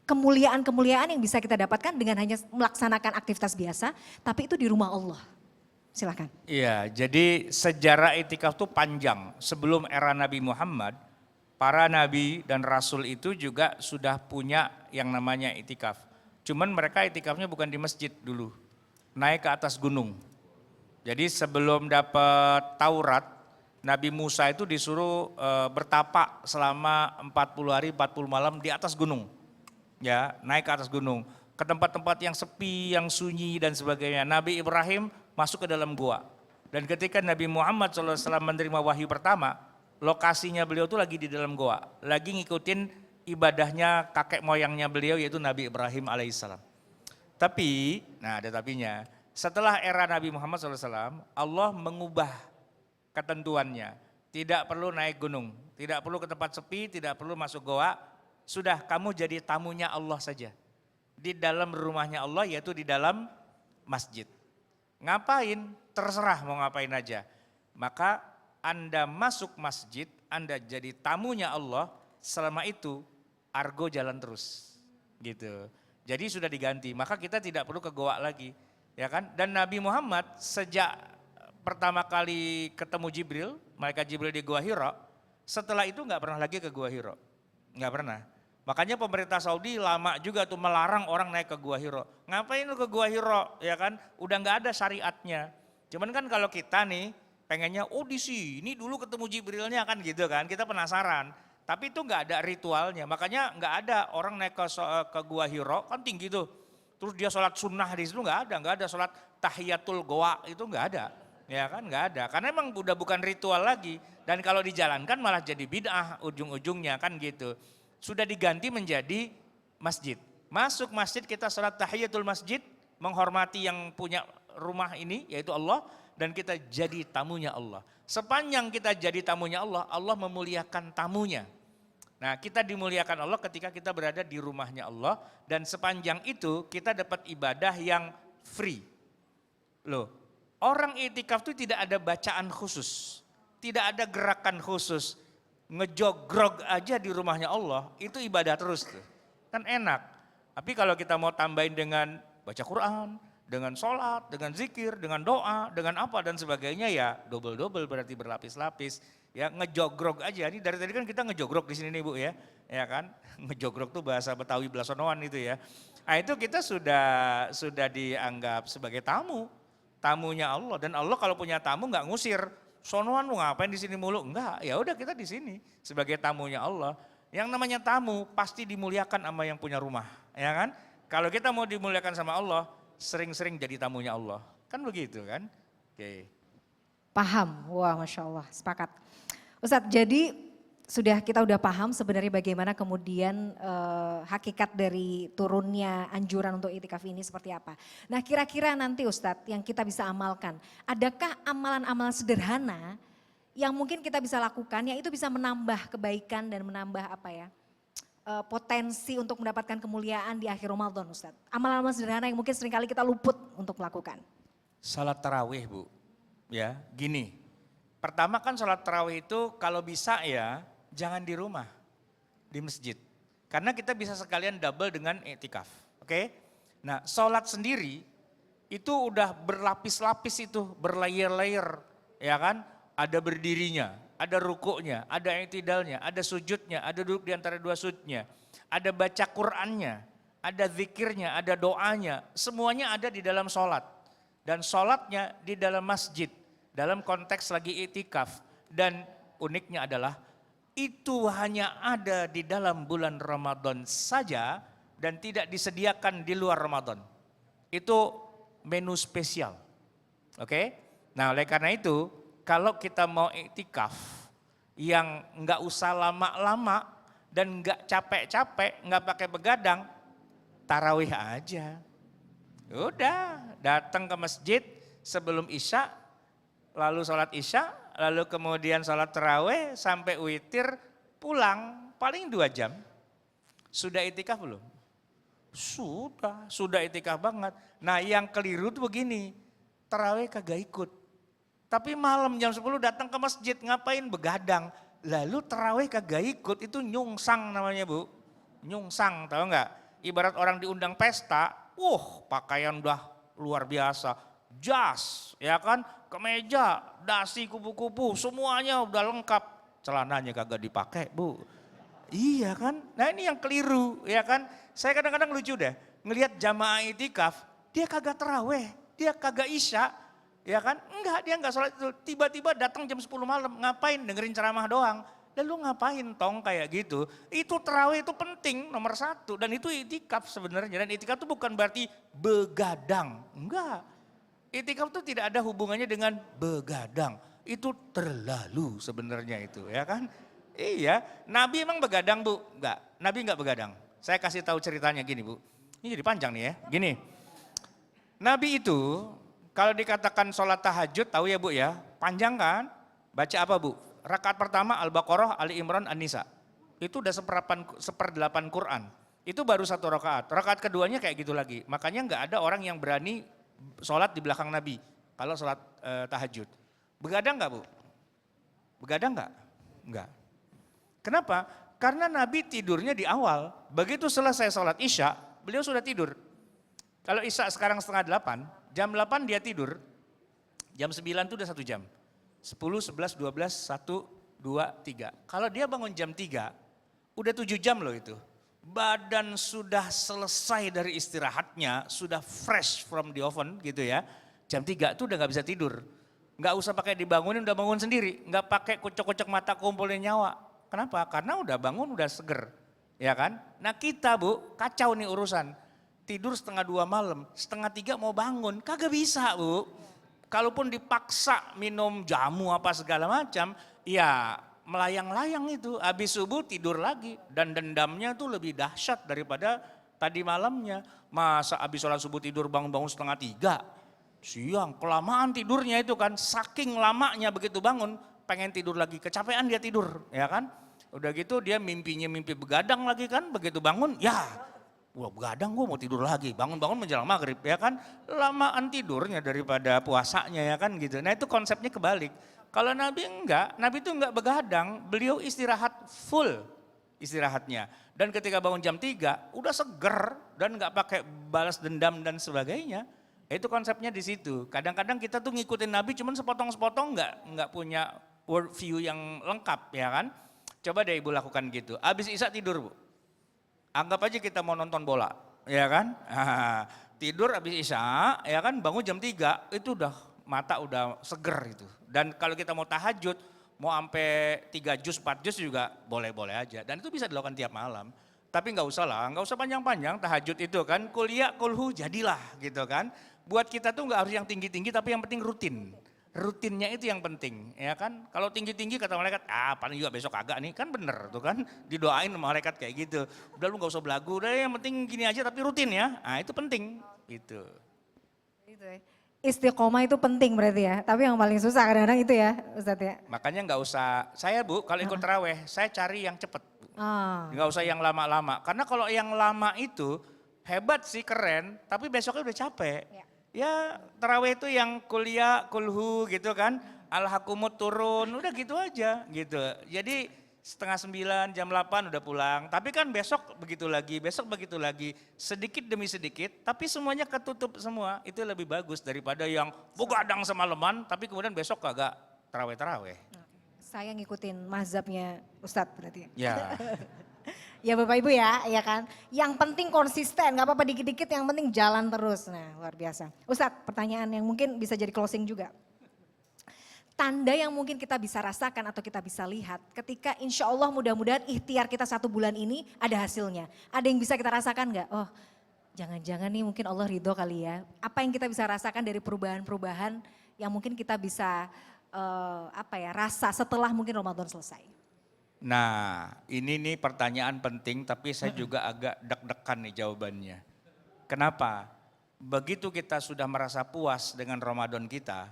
kemuliaan-kemuliaan yang bisa kita dapatkan dengan hanya melaksanakan aktivitas biasa, tapi itu di rumah Allah? Silakan. Iya, jadi sejarah itikaf itu panjang. Sebelum era Nabi Muhammad, para nabi dan rasul itu juga sudah punya yang namanya itikaf. Cuman mereka itikafnya bukan di masjid dulu, naik ke atas gunung. Jadi sebelum dapat Taurat, Nabi Musa itu disuruh bertapa selama 40 hari 40 malam di atas gunung. Ya, naik ke atas gunung. Ke tempat-tempat yang sepi, yang sunyi dan sebagainya. Nabi Ibrahim masuk ke dalam gua. Dan ketika Nabi Muhammad SAW menerima wahyu pertama, lokasinya beliau itu lagi di dalam gua. Lagi ngikutin ibadahnya kakek moyangnya beliau yaitu Nabi Ibrahim alaihissalam. Tapi, nah ada tapinya, setelah era Nabi Muhammad SAW, Allah mengubah ketentuannya. Tidak perlu naik gunung, tidak perlu ke tempat sepi, tidak perlu masuk goa. Sudah kamu jadi tamunya Allah saja. Di dalam rumahnya Allah yaitu di dalam masjid. Ngapain? Terserah mau ngapain aja. Maka Anda masuk masjid, Anda jadi tamunya Allah, selama itu argo jalan terus. Gitu. Jadi sudah diganti, maka kita tidak perlu ke goa lagi. Ya kan? Dan Nabi Muhammad sejak pertama kali ketemu Jibril, malaikat Jibril di Gua Hira, setelah itu nggak pernah lagi ke Gua Hira, nggak pernah. Makanya pemerintah Saudi lama juga tuh melarang orang naik ke Gua Hira. Ngapain lu ke Gua Hira, ya kan? Udah nggak ada syariatnya. Cuman kan kalau kita nih pengennya, oh di sini dulu ketemu Jibrilnya kan gitu kan, kita penasaran. Tapi itu nggak ada ritualnya, makanya nggak ada orang naik ke Gua Hira kan tinggi tuh. Terus dia sholat sunnah di situ nggak ada sholat tahiyatul goa itu nggak ada. Ya kan nggak ada, karena emang udah bukan ritual lagi. Dan kalau dijalankan malah jadi bid'ah ujung-ujungnya kan gitu. Sudah diganti menjadi masjid. Masuk masjid kita sholat tahiyatul masjid, menghormati yang punya rumah ini yaitu Allah. Dan kita jadi tamunya Allah. Sepanjang kita jadi tamunya Allah, Allah memuliakan tamunya. Nah kita dimuliakan Allah ketika kita berada di rumahnya Allah. Dan sepanjang itu kita dapat ibadah yang free. Loh. Orang itikaf itu tidak ada bacaan khusus, tidak ada gerakan khusus, ngejogrog aja di rumahnya Allah, itu ibadah terus tuh. Kan enak. Tapi kalau kita mau tambahin dengan baca Quran, dengan sholat, dengan zikir, dengan doa, dengan apa dan sebagainya ya double-double berarti berlapis-lapis. Ya ngejogrog aja, ini dari tadi kan kita ngejogrog di sini nih Bu ya kan? Ngejogrog tuh bahasa Betawi Blasonoan itu ya. Nah itu kita sudah dianggap sebagai tamunya Allah. Dan Allah kalau punya tamu nggak ngusir, sonoan lu ngapain di sini mulu? Enggak, ya udah kita di sini sebagai tamunya Allah. Yang namanya tamu pasti dimuliakan sama yang punya rumah, ya kan? Kalau kita mau dimuliakan sama Allah, sering-sering jadi tamunya Allah, kan begitu kan? Oke. Paham, wah Masya Allah, sepakat. Ustadz, jadi kita udah paham sebenarnya bagaimana kemudian hakikat dari turunnya anjuran untuk itikaf ini seperti apa. Nah kira-kira nanti Ustadz yang kita bisa amalkan, adakah amalan-amalan sederhana yang mungkin kita bisa lakukan yang itu bisa menambah kebaikan dan menambah potensi untuk mendapatkan kemuliaan di akhir Ramadan Ustadz. Amalan-amalan sederhana yang mungkin seringkali kita luput untuk melakukan. Salat tarawih Bu, ya gini. Pertama kan salat tarawih itu kalau bisa ya jangan di rumah, di masjid. Karena kita bisa sekalian double dengan i'tikaf, oke? Nah sholat sendiri itu udah berlapis-lapis itu, berlayer-layer, ya kan? Ada berdirinya, ada rukuknya, ada i'tidalnya, ada sujudnya, ada duduk di antara dua sujudnya, ada baca Qur'annya, ada zikirnya, ada doanya, semuanya ada di dalam sholat. Dan sholatnya di dalam masjid, dalam konteks lagi i'tikaf. Dan uniknya adalah itu hanya ada di dalam bulan Ramadan saja dan tidak disediakan di luar Ramadan. Itu menu spesial. Oke? Nah, oleh karena itu, kalau kita mau iktikaf yang enggak usah lama-lama, dan nggak capek-capek, nggak pakai begadang, tarawih aja. Udah, datang ke masjid sebelum isya, lalu sholat isya, lalu kemudian sholat tarawih sampai witir, pulang paling 2 jam. Sudah itikaf belum? Sudah itikaf banget. Nah yang keliru tuh begini, tarawih kagak ikut. Tapi malam jam 10 datang ke masjid, ngapain? Begadang. Lalu tarawih kagak ikut, itu nyungsang namanya Bu. Nyungsang, tahu nggak? Ibarat orang diundang pesta, pakaian udah luar biasa. Jas, ya kan? Kemeja, dasi, kupu-kupu, semuanya udah lengkap. Celananya kagak dipakai Bu. Iya kan? Nah ini yang keliru, ya kan? Saya kadang-kadang lucu deh, ngelihat jamaah itikaf, dia kagak taraweh, dia kagak isya, ya kan? Enggak, dia enggak sholat itu. Tiba-tiba datang jam 10 malam, ngapain? Dengerin ceramah doang. Lalu ngapain tong kayak gitu? Itu taraweh itu penting, nomor 1. Dan itu itikaf sebenarnya. Dan itikaf itu bukan berarti begadang. Enggak. Itikaf itu tidak ada hubungannya dengan begadang. Itu terlalu sebenarnya itu, ya kan? Iya, Nabi emang begadang Bu? Enggak, Nabi enggak begadang. Saya kasih tahu ceritanya gini Bu. Ini jadi panjang nih ya, gini. Nabi itu kalau dikatakan sholat tahajud tahu ya Bu ya, panjang kan? Baca apa Bu? Rakaat pertama Al-Baqarah, Ali Imran, An-Nisa. Itu udah 1/8 Quran. Itu baru 1 rakaat. Rakaat keduanya kayak gitu lagi. Makanya enggak ada orang yang berani sholat di belakang Nabi. Kalau sholat tahajud. Begadang enggak Bu? Begadang enggak? Enggak. Kenapa? Karena Nabi tidurnya di awal. Begitu selesai sholat isya, beliau sudah tidur. Kalau isya sekarang 7:30, jam 8 dia tidur, jam 9 itu udah 1 jam. 10, 11, 12, 1, 2, 3. Kalau dia bangun jam 3, udah 7 jam loh itu. Badan sudah selesai dari istirahatnya, sudah fresh from the oven gitu ya. Jam 3 itu udah gak bisa tidur. Gak usah pakai dibangunin, udah bangun sendiri. Gak pakai kucek-kucek mata kumpulin nyawa. Kenapa? Karena udah bangun, udah seger. Ya kan? Nah kita Bu, kacau nih urusan. Tidur 2:30 malam, 2:30 mau bangun, kagak bisa Bu. Kalaupun dipaksa minum jamu apa segala macam, ya melayang-layang itu. Habis subuh tidur lagi. Dan dendamnya tuh lebih dahsyat daripada tadi malamnya. Masa habis sholat subuh tidur bangun-bangun 2:30? Siang, kelamaan tidurnya itu kan. Saking lamanya begitu bangun, pengen tidur lagi, kecapean dia tidur, ya kan? Udah gitu dia mimpinya mimpi begadang lagi kan, begitu bangun, ya wah begadang gue mau tidur lagi, bangun-bangun menjelang maghrib, ya kan? Lamaan tidurnya daripada puasanya, ya kan gitu. Nah itu konsepnya kebalik. Kalau Nabi enggak, Nabi itu enggak begadang, beliau istirahat full istirahatnya. Dan ketika bangun jam 3, udah seger dan enggak pakai balas dendam dan sebagainya. Itu konsepnya di situ. Kadang-kadang kita tuh ngikutin Nabi cuman sepotong-sepotong enggak punya world view yang lengkap ya kan. Coba deh Ibu lakukan gitu. Habis isya tidur Bu. Anggap aja kita mau nonton bola ya kan. Tidur habis isya ya kan bangun jam 3 itu udah mata udah seger itu. Dan kalau kita mau tahajud mau sampai 3 juz 4 juz juga boleh-boleh aja. Dan itu bisa dilakukan tiap malam. Tapi nggak usah lah, nggak usah panjang-panjang tahajud itu kan. Kuliah kulhu jadilah gitu kan. Buat kita tuh nggak harus yang tinggi-tinggi tapi yang penting rutin. Rutinnya itu yang penting, ya kan? Kalau tinggi-tinggi kata malaikat, paling juga besok agak nih, kan bener tuh kan? Didoain sama malaikat kayak gitu. Udah lu gak usah belagu, udah yang penting gini aja tapi rutin ya. Nah itu penting, gitu. Itu ya. Istiqomah itu penting berarti ya, tapi yang paling susah kadang-kadang itu ya Ustadz ya. Makanya gak usah, saya Bu kalau ikut taraweh, saya cari yang cepet. Gak usah yang lama-lama, karena kalau yang lama itu hebat sih, keren, tapi besoknya udah capek. Ya taraweh itu yang kuliah, kulhu gitu kan, al-hakumut turun, udah gitu aja gitu. Jadi 8:30, jam 8 udah pulang. Tapi kan besok begitu lagi, besok begitu lagi. Sedikit demi sedikit, tapi semuanya ketutup semua. Itu lebih bagus daripada yang begadang semalaman, tapi kemudian besok kagak taraweh-taraweh. Saya ngikutin mazhabnya Ustadz berarti. Ya. Ya Bapak Ibu ya kan. Yang penting konsisten, gak apa-apa dikit-dikit, yang penting jalan terus. Nah luar biasa. Ustadz, pertanyaan yang mungkin bisa jadi closing juga. Tanda yang mungkin kita bisa rasakan atau kita bisa lihat ketika insya Allah mudah-mudahan ikhtiar kita 1 bulan ini ada hasilnya. Ada yang bisa kita rasakan gak? Oh jangan-jangan nih mungkin Allah ridho kali ya. Apa yang kita bisa rasakan dari perubahan-perubahan yang mungkin kita bisa rasa setelah mungkin Ramadan selesai? Nah, ini nih pertanyaan penting tapi saya juga agak deg-degan nih jawabannya. Kenapa? Begitu kita sudah merasa puas dengan Ramadan kita,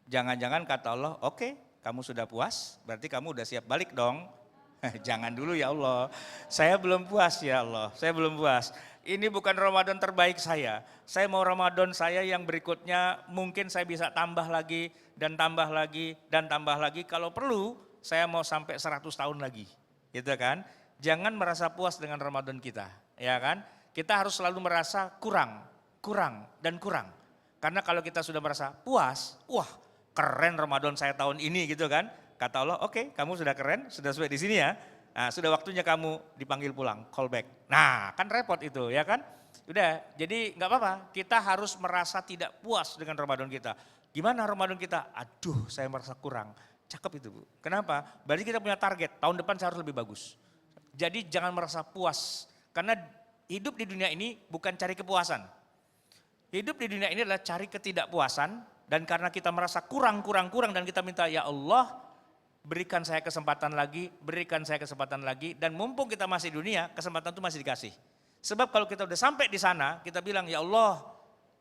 jangan-jangan kata Allah, oke, kamu sudah puas, berarti kamu udah siap balik dong. Jangan dulu ya Allah, saya belum puas ya Allah, saya belum puas. Ini bukan Ramadan terbaik saya mau Ramadan saya yang berikutnya mungkin saya bisa tambah lagi dan tambah lagi dan tambah lagi. Kalau perlu saya mau sampai 100 tahun lagi, gitu kan. Jangan merasa puas dengan Ramadan kita, ya kan. Kita harus selalu merasa kurang. Karena kalau kita sudah merasa puas, wah keren Ramadan saya tahun ini gitu kan. Kata Allah, oke, kamu sudah keren, sudah sampai di sini ya. Nah, sudah waktunya kamu dipanggil pulang, call back. Nah, kan repot itu ya kan. Udah, jadi nggak apa-apa. Kita harus merasa tidak puas dengan Ramadan kita. Gimana Ramadan kita? Aduh, saya merasa kurang. Cakep itu Bu. Kenapa? Berarti kita punya target, tahun depan saya harus lebih bagus. Jadi jangan merasa puas. Karena hidup di dunia ini bukan cari kepuasan. Hidup di dunia ini adalah cari ketidakpuasan. Dan karena kita merasa kurang dan kita minta ya Allah, berikan saya kesempatan lagi, dan mumpung kita masih dunia, kesempatan itu masih dikasih. Sebab kalau kita udah sampai di sana, kita bilang ya Allah,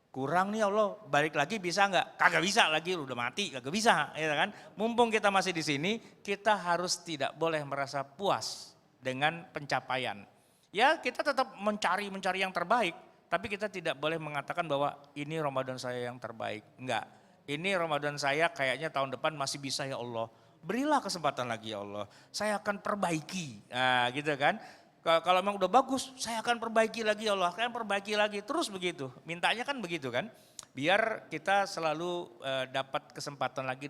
kurang nih ya Allah, balik lagi bisa nggak? Kagak bisa lagi, udah mati, kagak bisa, ya kan? Mumpung kita masih di sini, kita harus tidak boleh merasa puas dengan pencapaian. Ya kita tetap mencari yang terbaik, tapi kita tidak boleh mengatakan bahwa ini Ramadan saya yang terbaik. Enggak, ini Ramadan saya kayaknya tahun depan masih bisa ya Allah. Berilah kesempatan lagi ya Allah, saya akan perbaiki, nah, gitu kan. Kalau memang udah bagus, saya akan perbaiki lagi ya Allah, saya perbaiki lagi, terus begitu. Mintanya kan begitu kan, biar kita selalu dapat kesempatan lagi,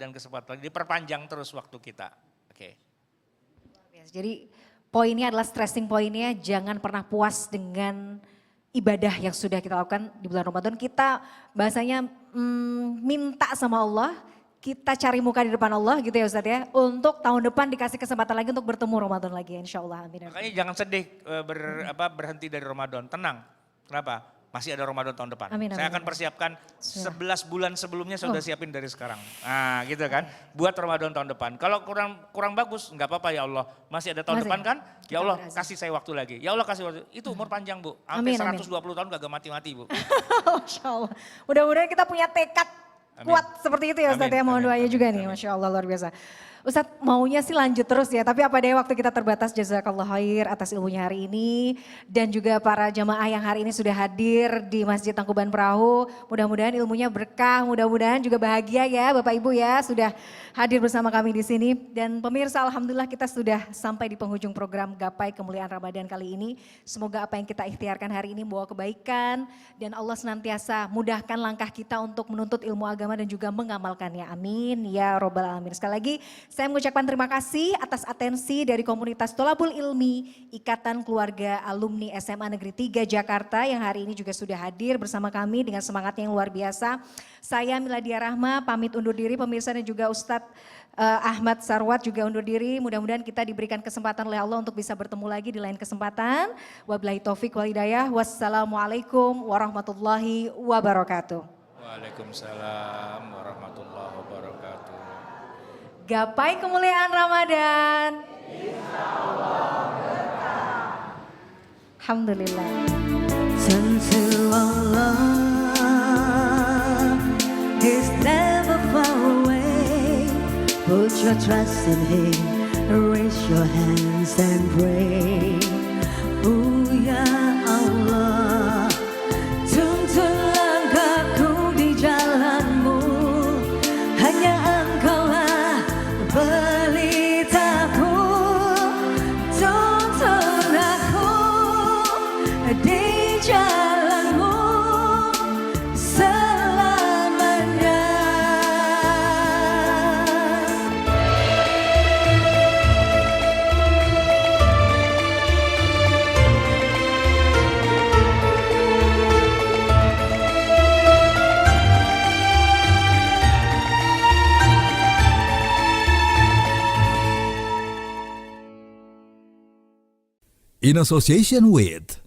diperpanjang terus waktu kita. Oke. Jadi poinnya adalah stressing poinnya, jangan pernah puas dengan ibadah yang sudah kita lakukan di bulan Ramadan. Kita bahasanya minta sama Allah, kita cari muka di depan Allah gitu ya Ustadz ya. Untuk tahun depan dikasih kesempatan lagi untuk bertemu Ramadan lagi insya Allah. Amin. Makanya jangan sedih berhenti dari Ramadan, tenang. Kenapa? Masih ada Ramadan tahun depan. Amin, saya akan persiapkan 11 bulan sebelumnya saya sudah siapin dari sekarang. Nah gitu kan, buat Ramadan tahun depan. Kalau kurang bagus nggak apa-apa ya Allah. Masih ada tahun depan kan? Ya Allah kasih saya waktu lagi. Ya Allah kasih waktu. Itu umur panjang Bu. Sampai 120 tahun gak mati-mati Bu. Masya Allah. Mudah-mudahan kita punya tekad kuat seperti itu ya Ustadz ya. Mohon doanya juga nih. Masya Allah luar biasa. Ustadz maunya sih lanjut terus ya, tapi apa daya waktu kita terbatas. Jazakallah khair atas ilmunya hari ini. Dan juga para jamaah yang hari ini sudah hadir di Masjid Tangkuban Perahu. Mudah-mudahan ilmunya berkah, mudah-mudahan juga bahagia ya Bapak Ibu ya. Sudah hadir bersama kami di sini. Dan pemirsa alhamdulillah kita sudah sampai di penghujung program Gapai Kemuliaan Ramadan kali ini. Semoga apa yang kita ikhtiarkan hari ini membawa kebaikan. Dan Allah senantiasa mudahkan langkah kita untuk menuntut ilmu agama dan juga mengamalkannya. Amin ya robbal alamin. Sekali lagi saya mengucapkan terima kasih atas atensi dari komunitas Tholabul Ilmi Ikatan Keluarga Alumni SMA Negeri 3 Jakarta yang hari ini juga sudah hadir bersama kami dengan semangatnya yang luar biasa. Saya Miladia Rahma pamit undur diri, pemirsa dan juga Ustadz Ahmad Sarwat juga undur diri. Mudah-mudahan kita diberikan kesempatan oleh Allah untuk bisa bertemu lagi di lain kesempatan. Wabillahi taufik wal hidayah. Wassalamualaikum warahmatullahi wabarakatuh. Waalaikumsalam warahmatullahi wabarakatuh. Gapai kemuliaan Ramadan. Alhamdulillah. Tentu Allah is never far away. Put your trust in Him, raise your hands and pray. Oh ya Allah, tuntun langkahku di jalanmu. Hanya Engkaulah pelitaku, tuntun aku di jalanmu selamanya. In association with